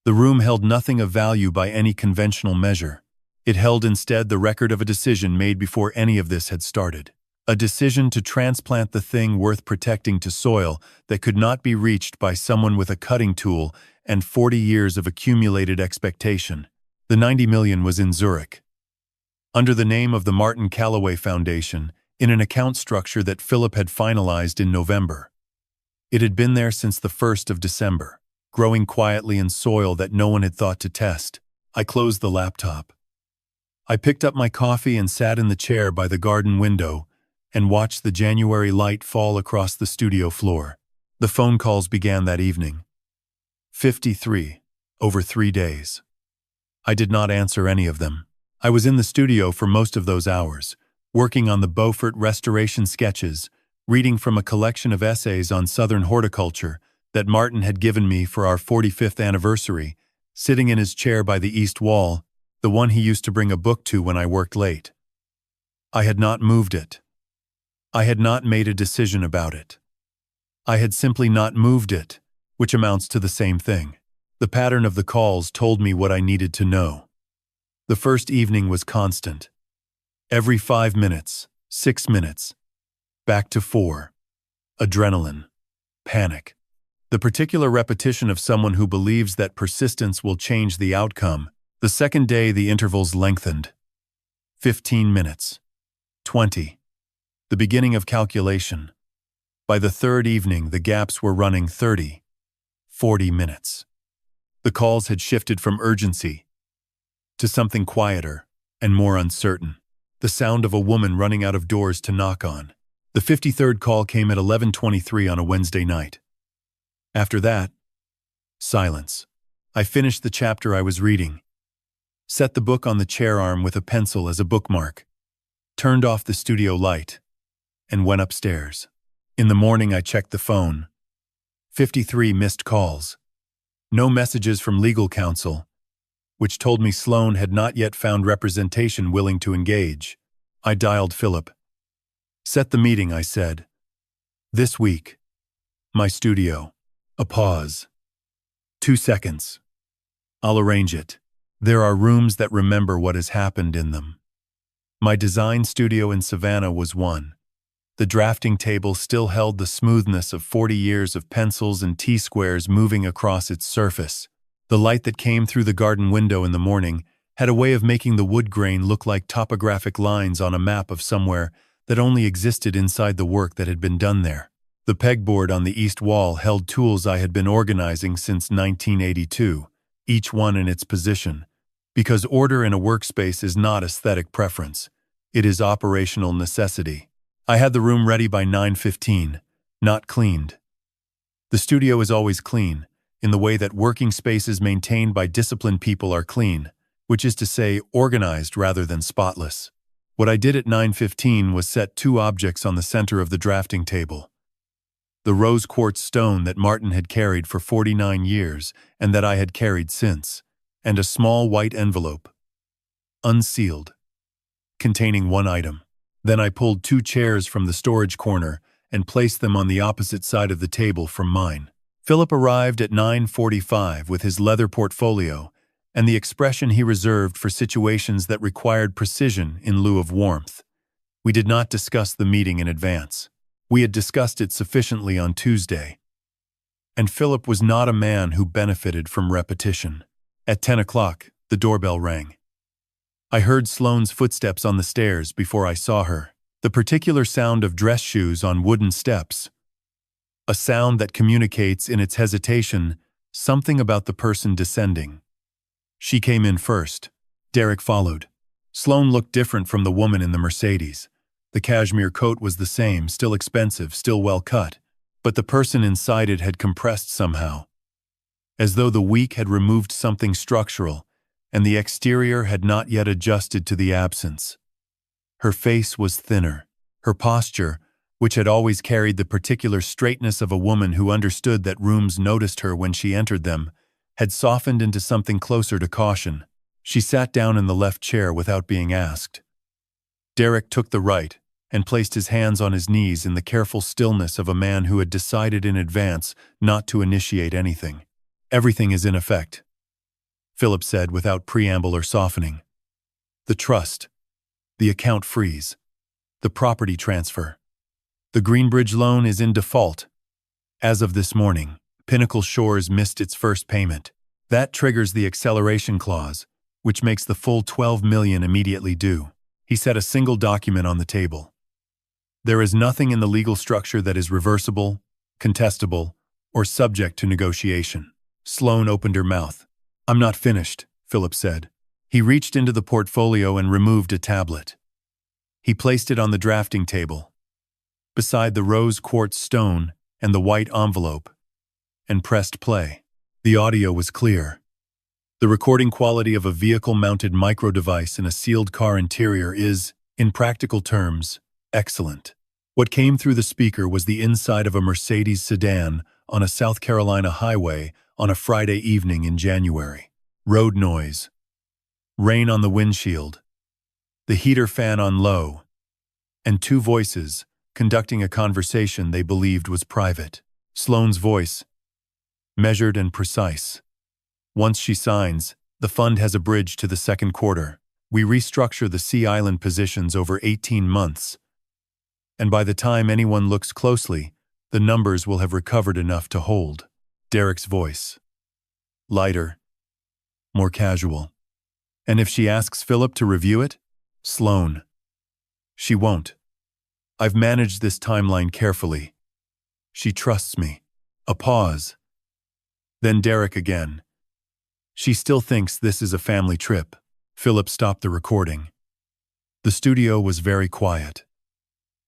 Speaker 1: The room held nothing of value by any conventional measure. It held instead the record of a decision made before any of this had started. A decision to transplant the thing worth protecting to soil that could not be reached by someone with a cutting tool and 40 years of accumulated expectation. The 90 million was in Zurich, under the name of the Martin Calloway Foundation, in an account structure that Philip had finalized in November. It had been there since the 1st of December, growing quietly in soil that no one had thought to test. I closed the laptop. I picked up my coffee and sat in the chair by the garden window and watched the January light fall across the studio floor. The phone calls began that evening. 53, over 3 days. I did not answer any of them. I was in the studio for most of those hours, working on the Beaufort restoration sketches, reading from a collection of essays on Southern horticulture that Martin had given me for our 45th anniversary, sitting in his chair by the east wall, the one he used to bring a book to when I worked late. I had not moved it. I had not made a decision about it. I had simply not moved it, which amounts to the same thing. The pattern of the calls told me what I needed to know. The first evening was constant. Every 5 minutes, 6 minutes, back to 4. Adrenaline. Panic. The particular repetition of someone who believes that persistence will change the outcome. The second day the intervals lengthened. 15 minutes. 20. The beginning of calculation. By the third evening the gaps were running 30, 40 minutes. The calls had shifted from urgency to something quieter and more uncertain. The sound of a woman running out of doors to knock on. The 53rd call came at 11:23 on a Wednesday night. After that, silence. I finished the chapter I was reading, set the book on the chair arm with a pencil as a bookmark, turned off the studio light, and went upstairs. In the morning I checked the phone. 53 missed calls. No messages from legal counsel, which told me Sloan had not yet found representation willing to engage. I dialed Philip. Set the meeting, I said. This week. My studio. A pause. 2 seconds. I'll arrange it. There are rooms that remember what has happened in them. My design studio in Savannah was one. The drafting table still held the smoothness of 40 years of pencils and T-squares moving across its surface. The light that came through the garden window in the morning had a way of making the wood grain look like topographic lines on a map of somewhere that only existed inside the work that had been done there. The pegboard on the east wall held tools I had been organizing since 1982, each one in its position, because order in a workspace is not aesthetic preference. It is operational necessity. I had the room ready by 9:15, not cleaned. The studio is always clean, in the way that working spaces maintained by disciplined people are clean, which is to say organized rather than spotless. What I did at 9:15 was set 2 objects on the center of the drafting table. The rose quartz stone that Martin had carried for 49 years and that I had carried since, and a small white envelope, unsealed, containing 1 item. Then I pulled 2 chairs from the storage corner and placed them on the opposite side of the table from mine. Philip arrived at 9:45 with his leather portfolio and the expression he reserved for situations that required precision in lieu of warmth. We did not discuss the meeting in advance. We had discussed it sufficiently on Tuesday. And Philip was not a man who benefited from repetition. At 10 o'clock, the doorbell rang. I heard Sloane's footsteps on the stairs before I saw her. The particular sound of dress shoes on wooden steps. A sound that communicates in its hesitation something about the person descending. She came in first. Derek followed. Sloane looked different from the woman in the Mercedes. The cashmere coat was the same, still expensive, still well cut, but the person inside it had compressed somehow, as though the week had removed something structural, and the exterior had not yet adjusted to the absence. Her face was thinner. Her posture, which had always carried the particular straightness of a woman who understood that rooms noticed her when she entered them, had softened into something closer to caution. She sat down in the left chair without being asked. Derek took the right and placed his hands on his knees in the careful stillness of a man who had decided in advance not to initiate anything. Everything is in effect, Philip said without preamble or softening. The trust, the account freeze. The property transfer. The Greenbridge loan is in default. As of this morning, Pinnacle Shores missed its first payment. That triggers the acceleration clause, which makes the full $12 million immediately due. He set a single document on the table. There is nothing in the legal structure that is reversible, contestable, or subject to negotiation. Sloane opened her mouth. "I'm not finished," Philip said. He reached into the portfolio and removed a tablet. He placed it on the drafting table, beside the rose quartz stone and the white envelope, and pressed play. The audio was clear. The recording quality of a vehicle-mounted micro-device in a sealed car interior is, in practical terms, excellent. What came through the speaker was the inside of a Mercedes sedan on a South Carolina highway on a Friday evening in January. Road noise. Rain on the windshield. The heater fan on low. And two voices, conducting a conversation they believed was private. Sloane's voice, measured and precise. "Once she signs, the fund has a bridge to the second quarter. We restructure the Sea Island positions over 18 months. And by the time anyone looks closely, the numbers will have recovered enough to hold." Derek's voice, lighter, more casual. "And if she asks Philip to review it?" Sloane, "She won't. I've managed this timeline carefully. She trusts me." A pause. Then Derek again. "She still thinks this is a family trip." Philip stopped the recording. The studio was very quiet.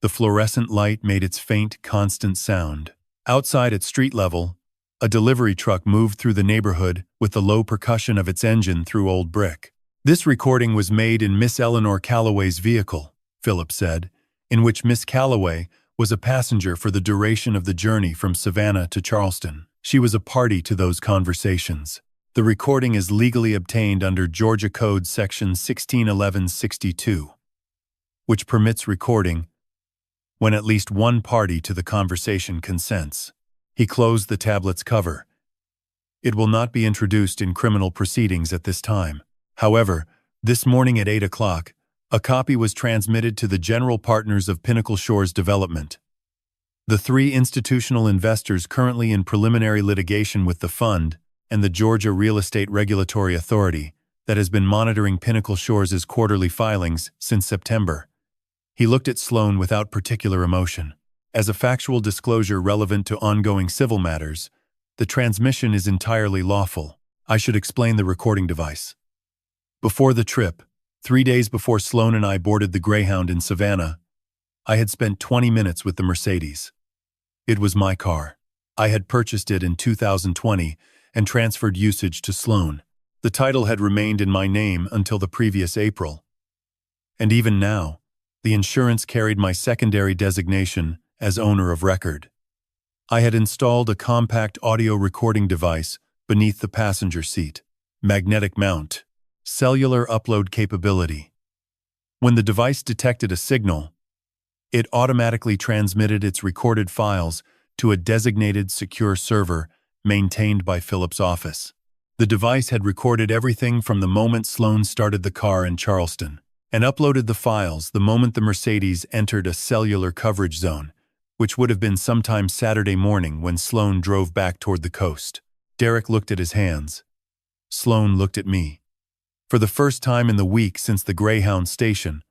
Speaker 1: The fluorescent light made its faint, constant sound. Outside at street level, a delivery truck moved through the neighborhood with the low percussion of its engine through old brick. "This recording was made in Miss Eleanor Calloway's vehicle," Philip said, "in which Miss Calloway was a passenger for the duration of the journey from Savannah to Charleston. She was a party to those conversations. The recording is legally obtained under Georgia Code Section 1611-62, which permits recording when at least one party to the conversation consents." He closed the tablet's cover. "It will not be introduced in criminal proceedings at this time. However, this morning at 8 o'clock, a copy was transmitted to the general partners of Pinnacle Shores Development. The three institutional investors currently in preliminary litigation with the fund and the Georgia Real Estate Regulatory Authority that has been monitoring Pinnacle Shores' quarterly filings since September." He looked at Sloane without particular emotion. "As a factual disclosure relevant to ongoing civil matters, the transmission is entirely lawful. I should explain the recording device. Before the trip, 3 days before Sloane and I boarded the Greyhound in Savannah, I had spent 20 minutes with the Mercedes. It was my car. I had purchased it in 2020 and transferred usage to Sloane. The title had remained in my name until the previous April. And even now, the insurance carried my secondary designation as owner of record. I had installed a compact audio recording device beneath the passenger seat. Magnetic mount. Cellular upload capability. When the device detected a signal, it automatically transmitted its recorded files to a designated secure server maintained by Philip's office. The device had recorded everything from the moment Sloane started the car in Charleston, and uploaded the files the moment the Mercedes entered a cellular coverage zone, which would have been sometime Saturday morning when Sloane drove back toward the coast. Derek looked at his hands. Sloane looked at me. For the first time in the week since the Greyhound station,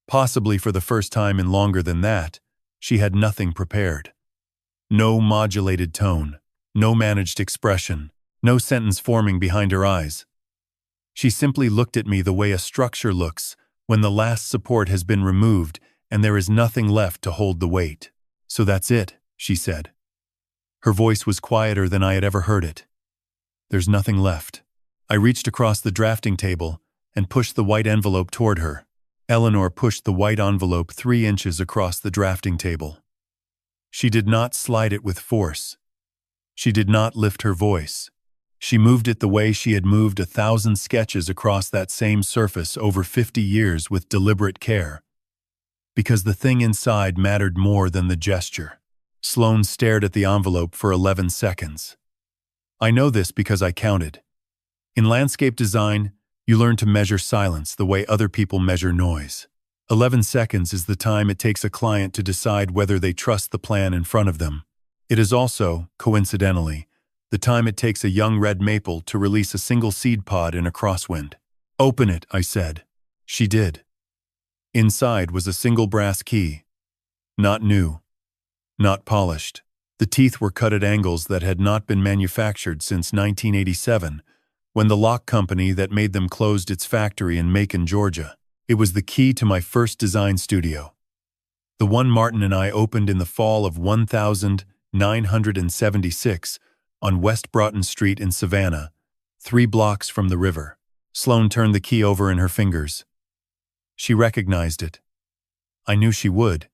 Speaker 1: possibly for the first time in longer than that, she had nothing prepared. No modulated tone, no managed expression, no sentence forming behind her eyes. She simply looked at me the way a structure looks when the last support has been removed and there is nothing left to hold the weight. "So that's it," she said. Her voice was quieter than I had ever heard it. "There's nothing left." I reached across the drafting table and pushed the white envelope toward her. Eleanor pushed the white envelope 3 inches across the drafting table. She did not slide it with force. She did not lift her voice. She moved it the way she had moved 1,000 sketches across that same surface over 50 years with deliberate care. Because the thing inside mattered more than the gesture. Sloane stared at the envelope for 11 seconds. I know this because I counted. In landscape design, you learn to measure silence the way other people measure noise. 11 seconds is the time it takes a client to decide whether they trust the plan in front of them. It is also, coincidentally, the time it takes a young red maple to release a single seed pod in a crosswind. "Open it," I said. She did. Inside was a single brass key. Not new. Not polished. The teeth were cut at angles that had not been manufactured since 1987, when the lock company that made them closed its factory in Macon, Georgia. It was the key to my first design studio. The one Martin and I opened in the fall of 1976 on West Broughton Street in Savannah, 3 blocks from the river. Sloane turned the key over in her fingers. She recognized it. I knew she would,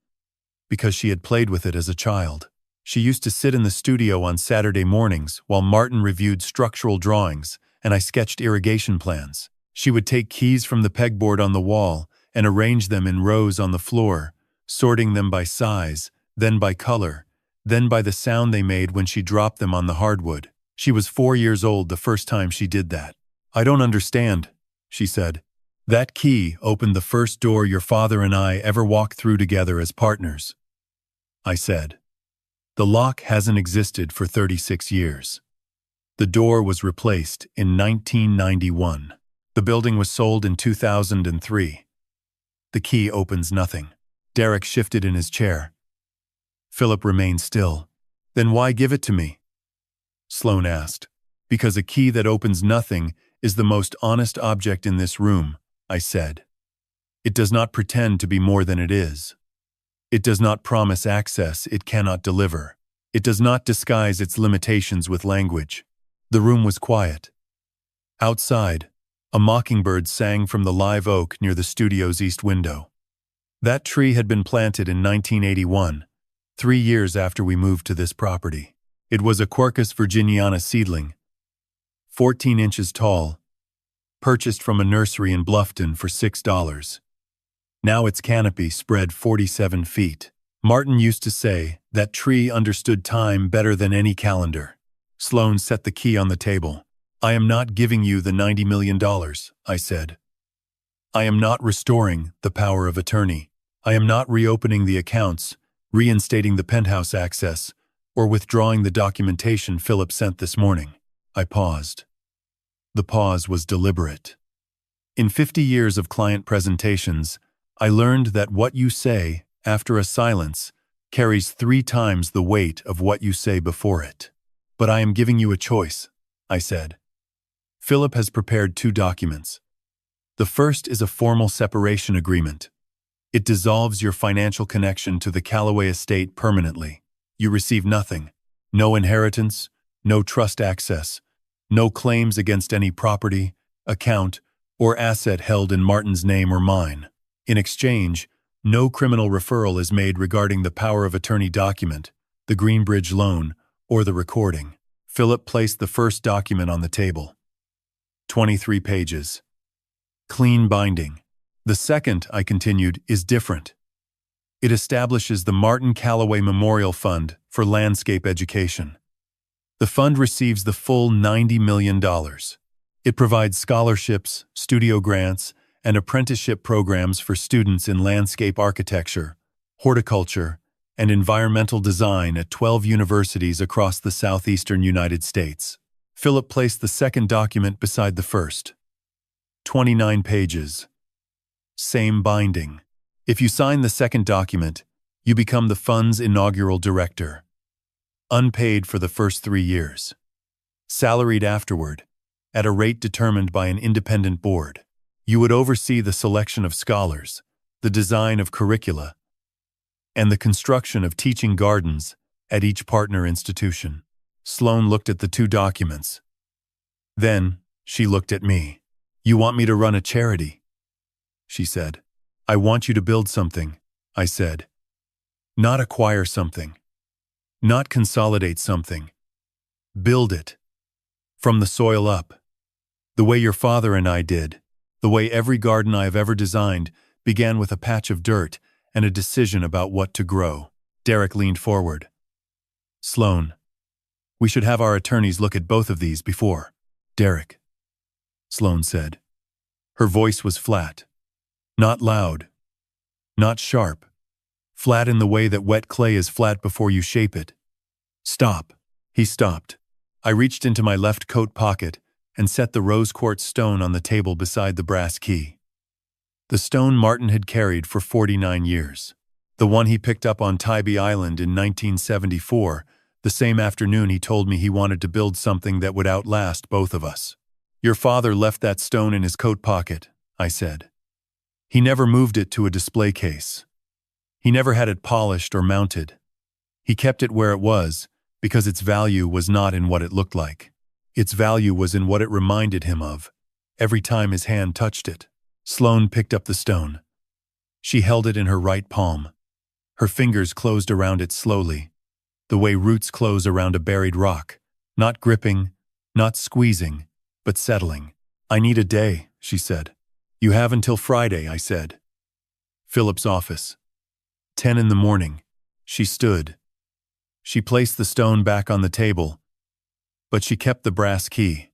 Speaker 1: because she had played with it as a child. She used to sit in the studio on Saturday mornings while Martin reviewed structural drawings and I sketched irrigation plans. She would take keys from the pegboard on the wall and arrange them in rows on the floor, sorting them by size, then by color, then by the sound they made when she dropped them on the hardwood. She was 4 years old the first time she did that. "I don't understand," she said. "That key opened the first door your father and I ever walked through together as partners," I said. "The lock hasn't existed for 36 years. The door was replaced in 1991. The building was sold in 2003. The key opens nothing." Derek shifted in his chair. Philip remained still. "Then why give it to me?" Sloane asked. "Because a key that opens nothing is the most honest object in this room," I said. "It does not pretend to be more than it is. It does not promise access it cannot deliver. It does not disguise its limitations with language." The room was quiet. Outside, a mockingbird sang from the live oak near the studio's east window. That tree had been planted in 1981, 3 years after we moved to this property. It was a Quercus virginiana seedling, 14 inches tall, purchased from a nursery in Bluffton for $6. Now its canopy spread 47 feet. Martin used to say that tree understood time better than any calendar. Sloane set the key on the table. "I am not giving you the $90 million, I said. "I am not restoring the power of attorney. I am not reopening the accounts, reinstating the penthouse access, or withdrawing the documentation Philip sent this morning." I paused. The pause was deliberate. In 50 years of client presentations, I learned that what you say after a silence carries 3 times the weight of what you say before it. "But I am giving you a choice," I said. "Philip has prepared 2 documents. The first is a formal separation agreement. It dissolves your financial connection to the Callaway estate permanently. You receive nothing. No inheritance, no trust access, no claims against any property, account, or asset held in Martin's name or mine. In exchange, no criminal referral is made regarding the power of attorney document, the Greenbridge loan, or the recording." Philip placed the first document on the table. 23 pages. Clean binding. "The second," I continued, "is different. It establishes the Martin Callaway Memorial Fund for landscape education. The fund receives the full $90 million. It provides scholarships, studio grants, and apprenticeship programs for students in landscape architecture, horticulture, and environmental design at 12 universities across the southeastern United States." Philip placed the second document beside the first. 29 pages. Same binding. "If you sign the second document, you become the fund's inaugural director. Unpaid for the first 3 years. Salaried afterward, at a rate determined by an independent board. You would oversee the selection of scholars, the design of curricula, and the construction of teaching gardens at each partner institution." Sloane looked at the 2 documents. Then, she looked at me. "You want me to run a charity?" she said. "I want you to build something," I said. "Not acquire something. Not consolidate something. Build it. From the soil up. The way your father and I did. The way every garden I have ever designed began with a patch of dirt and a decision about what to grow." Derek leaned forward. "Sloane, we should have our attorneys look at both of these before." "Derek," Sloane said. Her voice was flat. Not loud, Not sharp. Flat in the way that wet clay is flat before you shape it. Stop. He stopped. I reached into my left coat pocket and set the rose quartz stone on the table beside the brass key. The stone Martin had carried for 49 years. The one he picked up on Tybee Island in 1974, the same afternoon he told me he wanted to build something that would outlast both of us. Your father left that stone in his coat pocket, I said. He never moved it to a display case. He never had it polished or mounted. He kept it where it was because its value was not in what it looked like. Its value was in what it reminded him of, every time his hand touched it. Sloane picked up the stone. She held it in her right palm. Her fingers closed around it slowly, the way roots close around a buried rock, not gripping, not squeezing, but settling. I need a day, she said. You have until Friday, I said. Philip's office. 10 in the morning. She stood. She placed the stone back on the table, but she kept the brass key.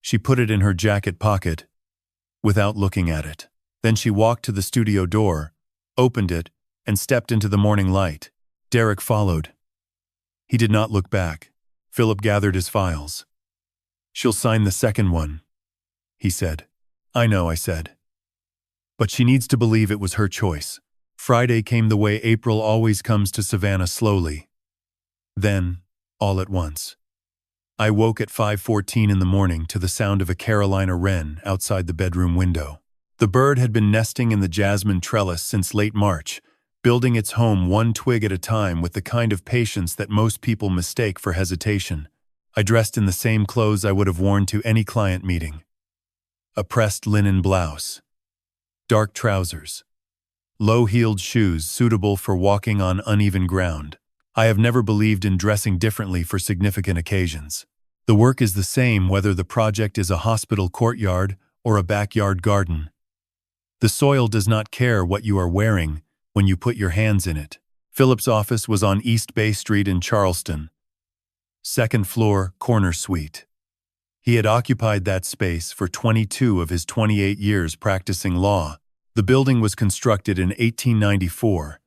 Speaker 1: She put it in her jacket pocket, without looking at it. Then she walked to the studio door, opened it, and stepped into the morning light. Derek followed. He did not look back. Philip gathered his files. She'll sign the second one, he said. I know, I said. But she needs to believe it was her choice. Friday came the way April always comes to Savannah, slowly. Then, all at once. I woke at 5:14 in the morning to the sound of a Carolina wren outside the bedroom window. The bird had been nesting in the jasmine trellis since late March, building its home one twig at a time with the kind of patience that most people mistake for hesitation. I dressed in the same clothes I would have worn to any client meeting. A pressed linen blouse, dark trousers, low-heeled shoes suitable for walking on uneven ground. I have never believed in dressing differently for significant occasions. The work is the same whether the project is a hospital courtyard or a backyard garden. The soil does not care what you are wearing when you put your hands in it. Philip's office was on East Bay Street in Charleston. Second floor, corner suite. He had occupied that space for 22 of his 28 years practicing law. The building was constructed in 1894,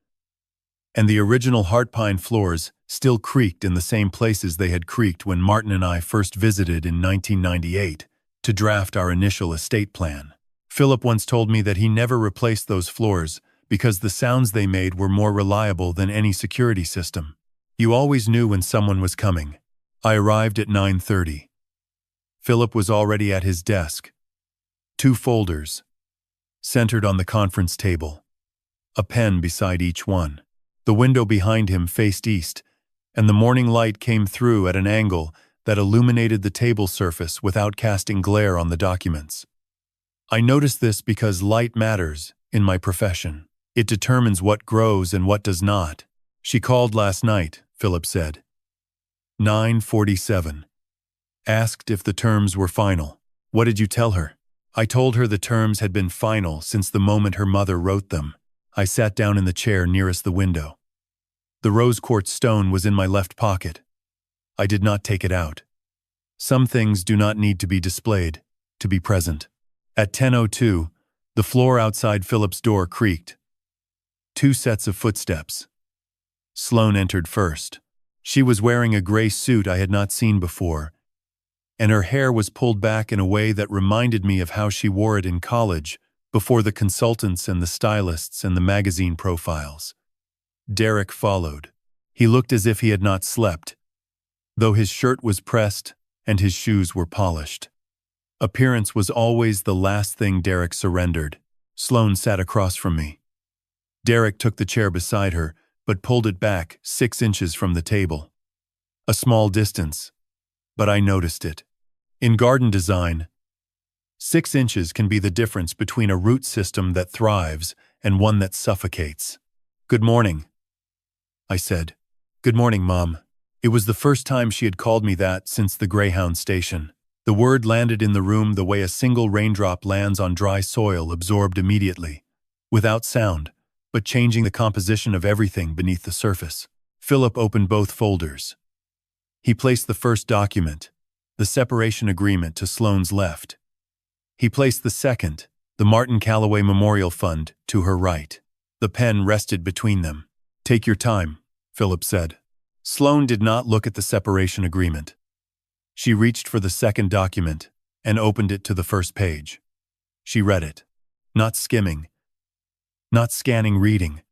Speaker 1: and the original heart pine floors still creaked in the same places they had creaked when Martin and I first visited in 1998 to draft our initial estate plan. Philip once told me that he never replaced those floors because the sounds they made were more reliable than any security system. You always knew when someone was coming. I arrived at 9:30. Philip was already at his desk. 2 folders, centered on the conference table. A pen beside each one. The window behind him faced east, and the morning light came through at an angle that illuminated the table surface without casting glare on the documents. I noticed this because light matters in my profession. It determines what grows and what does not. She called last night, Philip said. 9:47. Asked if the terms were final. What did you tell her? I told her the terms had been final since the moment her mother wrote them. I sat down in the chair nearest the window. The rose quartz stone was in my left pocket. I did not take it out. Some things do not need to be displayed to be present. At 10:02, the floor outside Philip's door creaked. 2 sets of footsteps. Sloane entered first. She was wearing a gray suit I had not seen before, and her hair was pulled back in a way that reminded me of how she wore it in college, before the consultants and the stylists and the magazine profiles. Derek followed. He looked as if he had not slept, though his shirt was pressed and his shoes were polished. Appearance was always the last thing Derek surrendered. Sloane sat across from me. Derek took the chair beside her, but pulled it back 6 inches from the table. A small distance, but I noticed it. In garden design, 6 inches can be the difference between a root system that thrives and one that suffocates. Good morning, I said. Good morning, Mom. It was the first time she had called me that since the Greyhound station. The word landed in the room the way a single raindrop lands on dry soil, absorbed immediately, without sound, but changing the composition of everything beneath the surface. Philip opened both folders. He placed the first document, the separation agreement, to Sloane's left. He placed the second, the Martin Calloway Memorial Fund, to her right. The pen rested between them. "Take your time," Philip said. Sloane did not look at the separation agreement. She reached for the second document and opened it to the first page. She read it, not skimming, not scanning, reading,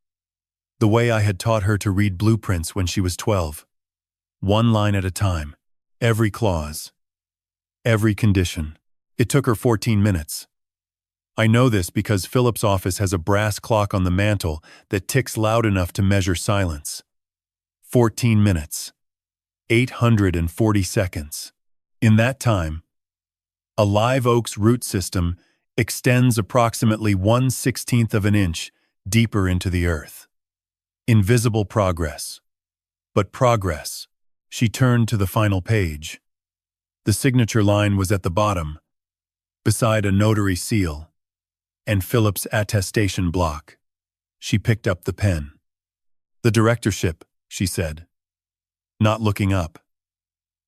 Speaker 1: the way I had taught her to read blueprints when she was 12. One line at a time, every clause, every condition. It took her 14 minutes. I know this because Philip's office has a brass clock on the mantel that ticks loud enough to measure silence. 14 minutes. 840 seconds. In that time, a live oak's root system extends approximately 1/16 of an inch deeper into the earth. Invisible progress. But progress. She turned to the final page. The signature line was at the bottom, beside a notary seal and Philip's attestation block. She picked up the pen. "The directorship," she said, not looking up.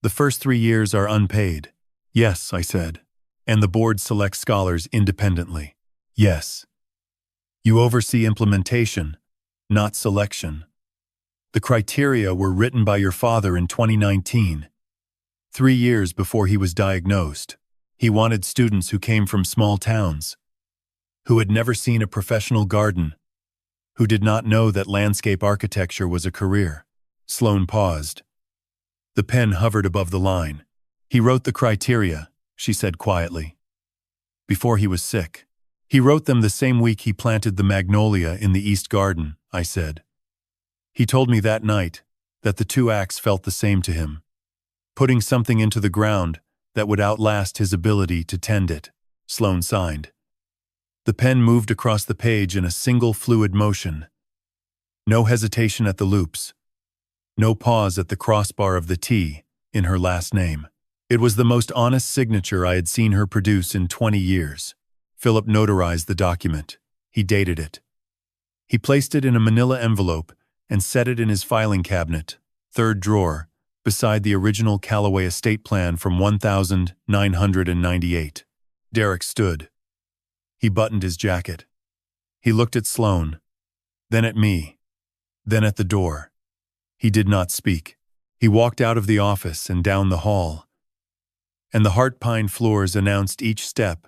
Speaker 1: "The first 3 years are unpaid." "Yes," I said. "And the board selects scholars independently." "Yes." "You oversee implementation, not selection." "The criteria were written by your father in 2019, 3 years before he was diagnosed. He wanted students who came from small towns, who had never seen a professional garden, who did not know that landscape architecture was a career." Sloane paused. The pen hovered above the line. "He wrote the criteria," she said quietly, "before he was sick. He wrote them the same week he planted the magnolia in the East Garden," I said. "He told me that night that the 2 acts felt the same to him, putting something into the ground that would outlast his ability to tend it." Sloane signed. The pen moved across the page in a single fluid motion. No hesitation at the loops. No pause at the crossbar of the T in her last name. It was the most honest signature I had seen her produce in 20 years. Philip notarized the document. He dated it. He placed it in a manila envelope and set it in his filing cabinet, 3rd drawer, beside the original Callaway estate plan from 1998. Derek stood. He buttoned his jacket. He looked at Sloane, then at me, then at the door. He did not speak. He walked out of the office and down the hall, and the heart pine floors announced each step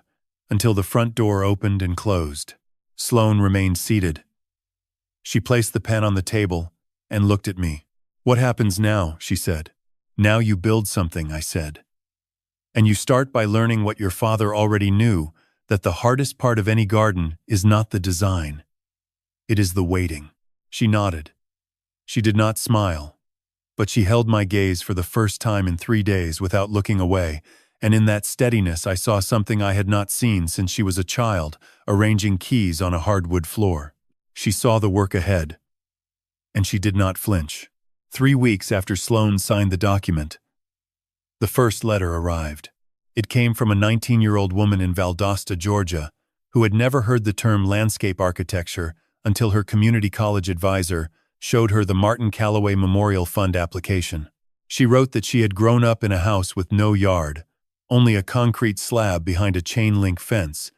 Speaker 1: until the front door opened and closed. Sloane remained seated. She placed the pen on the table and looked at me. "What happens now?" she said. "Now you build something," I said. "And you start by learning what your father already knew, that the hardest part of any garden is not the design. It is the waiting." She nodded. She did not smile, but she held my gaze for the first time in 3 days without looking away, and in that steadiness I saw something I had not seen since she was a child, arranging keys on a hardwood floor. She saw the work ahead, and she did not flinch. 3 weeks after Sloane signed the document, the first letter arrived. It came from a 19-year-old woman in Valdosta, Georgia, who had never heard the term landscape architecture until her community college advisor showed her the Martin Callaway Memorial Fund application. She wrote that she had grown up in a house with no yard, only a concrete slab behind a chain-link fence,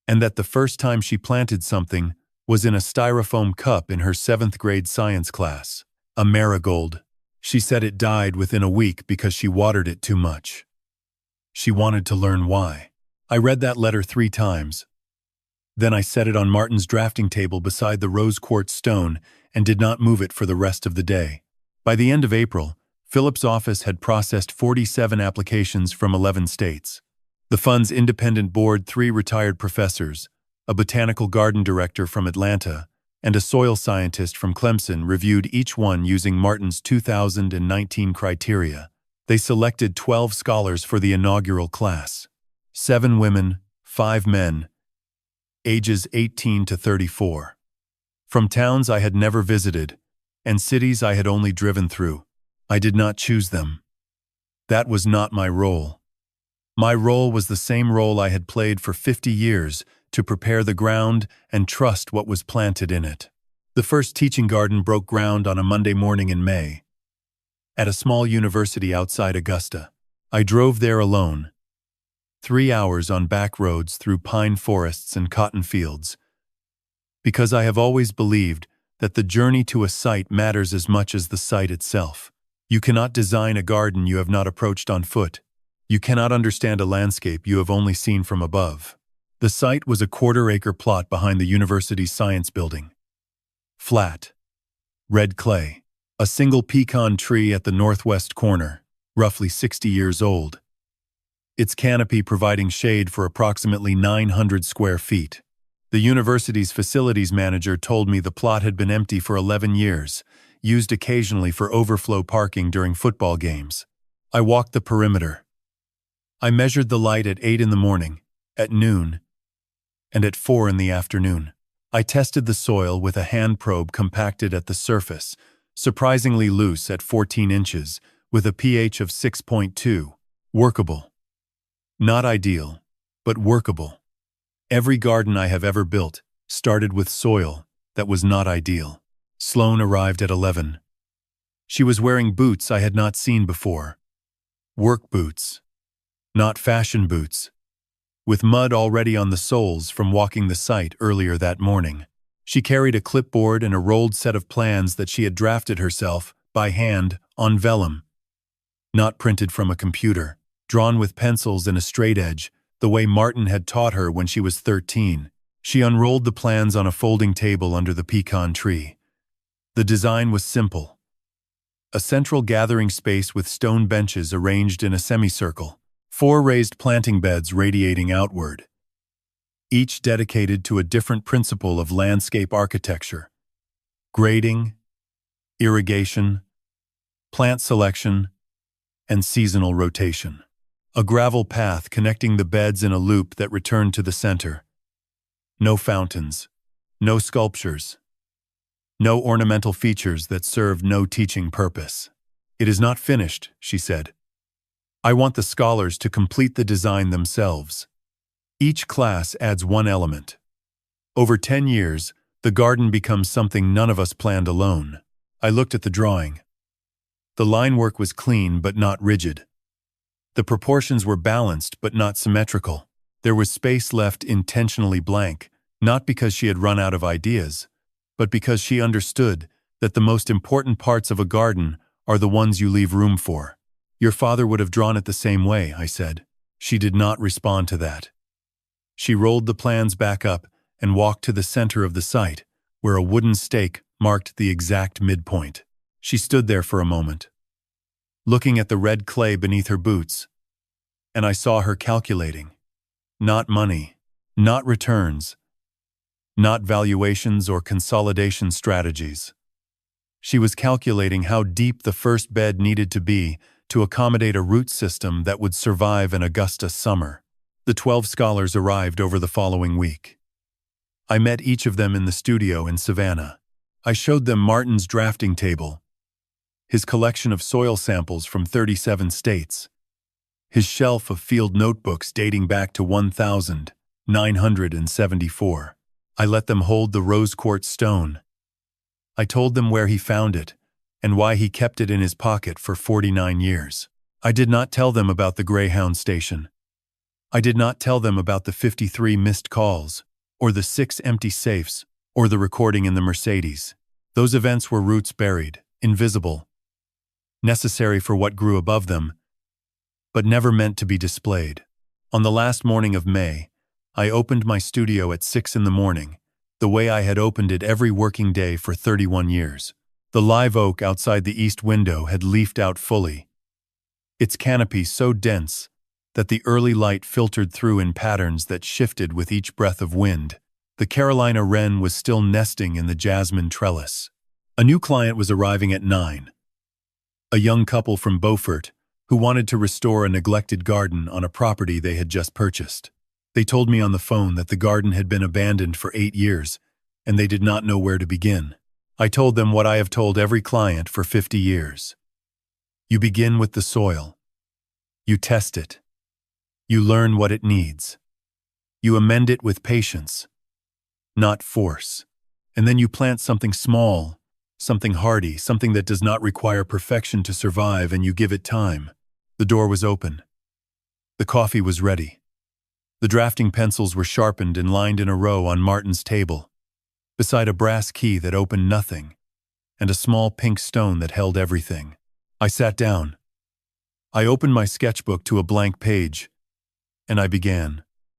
Speaker 1: and that the first time she planted something was in a styrofoam cup in her 7th grade science class. A marigold. She said it died within a week because she watered it too much. She wanted to learn why. I read that letter 3 times. Then I set it on Martin's drafting table beside the rose quartz stone and did not move it for the rest of the day. By the end of April, Philip's office had processed 47 applications from 11 states. The fund's independent board, 3 retired professors, a botanical garden director from Atlanta, and a soil scientist from Clemson reviewed each one using Martin's 2019 criteria. They selected 12 scholars for the inaugural class. 7 women, 5 men, ages 18 to 34. From towns I had never visited, and cities I had only driven through. I did not choose them. That was not my role. My role was the same role I had played for 50 years, to prepare the ground and trust what was planted in it. The first teaching garden broke ground on a Monday morning in May, at a small university outside Augusta. I drove there alone, 3 hours on back roads through pine forests and cotton fields, Because I have always believed that the journey to a site matters as much as the site itself. You cannot design a garden you have not approached on foot. You cannot understand a landscape you have only seen from above. The site was a quarter-acre plot behind the university's science building. Flat. Red clay. A single pecan tree at the northwest corner, roughly 60 years old. Its canopy providing shade for approximately 900 square feet. The university's facilities manager told me the plot had been empty for 11 years, used occasionally for overflow parking during football games. I walked the perimeter. I measured the light at 8 in the morning, at noon, and at 4 in the afternoon. I tested the soil with a hand probe compacted at the surface, surprisingly loose at 14 inches, with a pH of 6.2. Workable. Not ideal, but workable. Every garden I have ever built started with soil that was not ideal. Sloane arrived at 11. She was wearing boots I had not seen before. Work boots. Not fashion boots. With mud already on the soles from walking the site earlier that morning. She carried a clipboard and a rolled set of plans that she had drafted herself, by hand, on vellum. Not printed from a computer, drawn with pencils and a straight edge, the way Martin had taught her when she was 13. She unrolled the plans on a folding table under the pecan tree. The design was simple. A central gathering space with stone benches arranged in a semicircle, 4 raised planting beds radiating outward, each dedicated to a different principle of landscape architecture: grading, irrigation, plant selection, and seasonal rotation. A gravel path connecting the beds in a loop that returned to the center. No fountains, no sculptures, no ornamental features that served no teaching purpose. "It is not finished," she said. "I want the scholars to complete the design themselves. Each class adds one element. Over 10 years, the garden becomes something none of us planned alone." I looked at the drawing. The line work was clean but not rigid. The proportions were balanced but not symmetrical. There was space left intentionally blank, not because she had run out of ideas, but because she understood that the most important parts of a garden are the ones you leave room for. "Your father would have drawn it the same way," I said. She did not respond to that. She rolled the plans back up and walked to the center of the site, where a wooden stake marked the exact midpoint. She stood there for a moment, looking at the red clay beneath her boots, and I saw her calculating. Not money, not returns, not valuations or consolidation strategies. She was calculating how deep the first bed needed to be to accommodate a root system that would survive an Augusta summer. The 12 scholars arrived over the following week. I met each of them in the studio in Savannah. I showed them Martin's drafting table, his collection of soil samples from 37 states, his shelf of field notebooks dating back to 1974. I let them hold the rose quartz stone. I told them where he found it and why he kept it in his pocket for 49 years. I did not tell them about the Greyhound station. I did not tell them about the 53 missed calls, or the 6 empty safes, or the recording in the Mercedes. Those events were roots buried, invisible, necessary for what grew above them, but never meant to be displayed. On the last morning of May, I opened my studio at 6 in the morning, the way I had opened it every working day for 31 years. The live oak outside the east window had leafed out fully, its canopy so dense that the early light filtered through in patterns that shifted with each breath of wind. The Carolina wren was still nesting in the jasmine trellis. A new client was arriving at 9. A young couple from Beaufort who wanted to restore a neglected garden on a property they had just purchased. They told me on the phone that the garden had been abandoned for 8 years, and they did not know where to begin. I told them what I have told every client for 50 years. You begin with the soil. You test it. You learn what it needs. You amend it with patience, not force. And then you plant something small, something hardy, something that does not require perfection to survive, and you give it time. The door was open. The coffee was ready. The drafting pencils were sharpened and lined in a row on Martin's table. beside a brass key that opened nothing, and a small pink stone that held everything. I sat down. I opened my sketchbook to a blank page, and I began.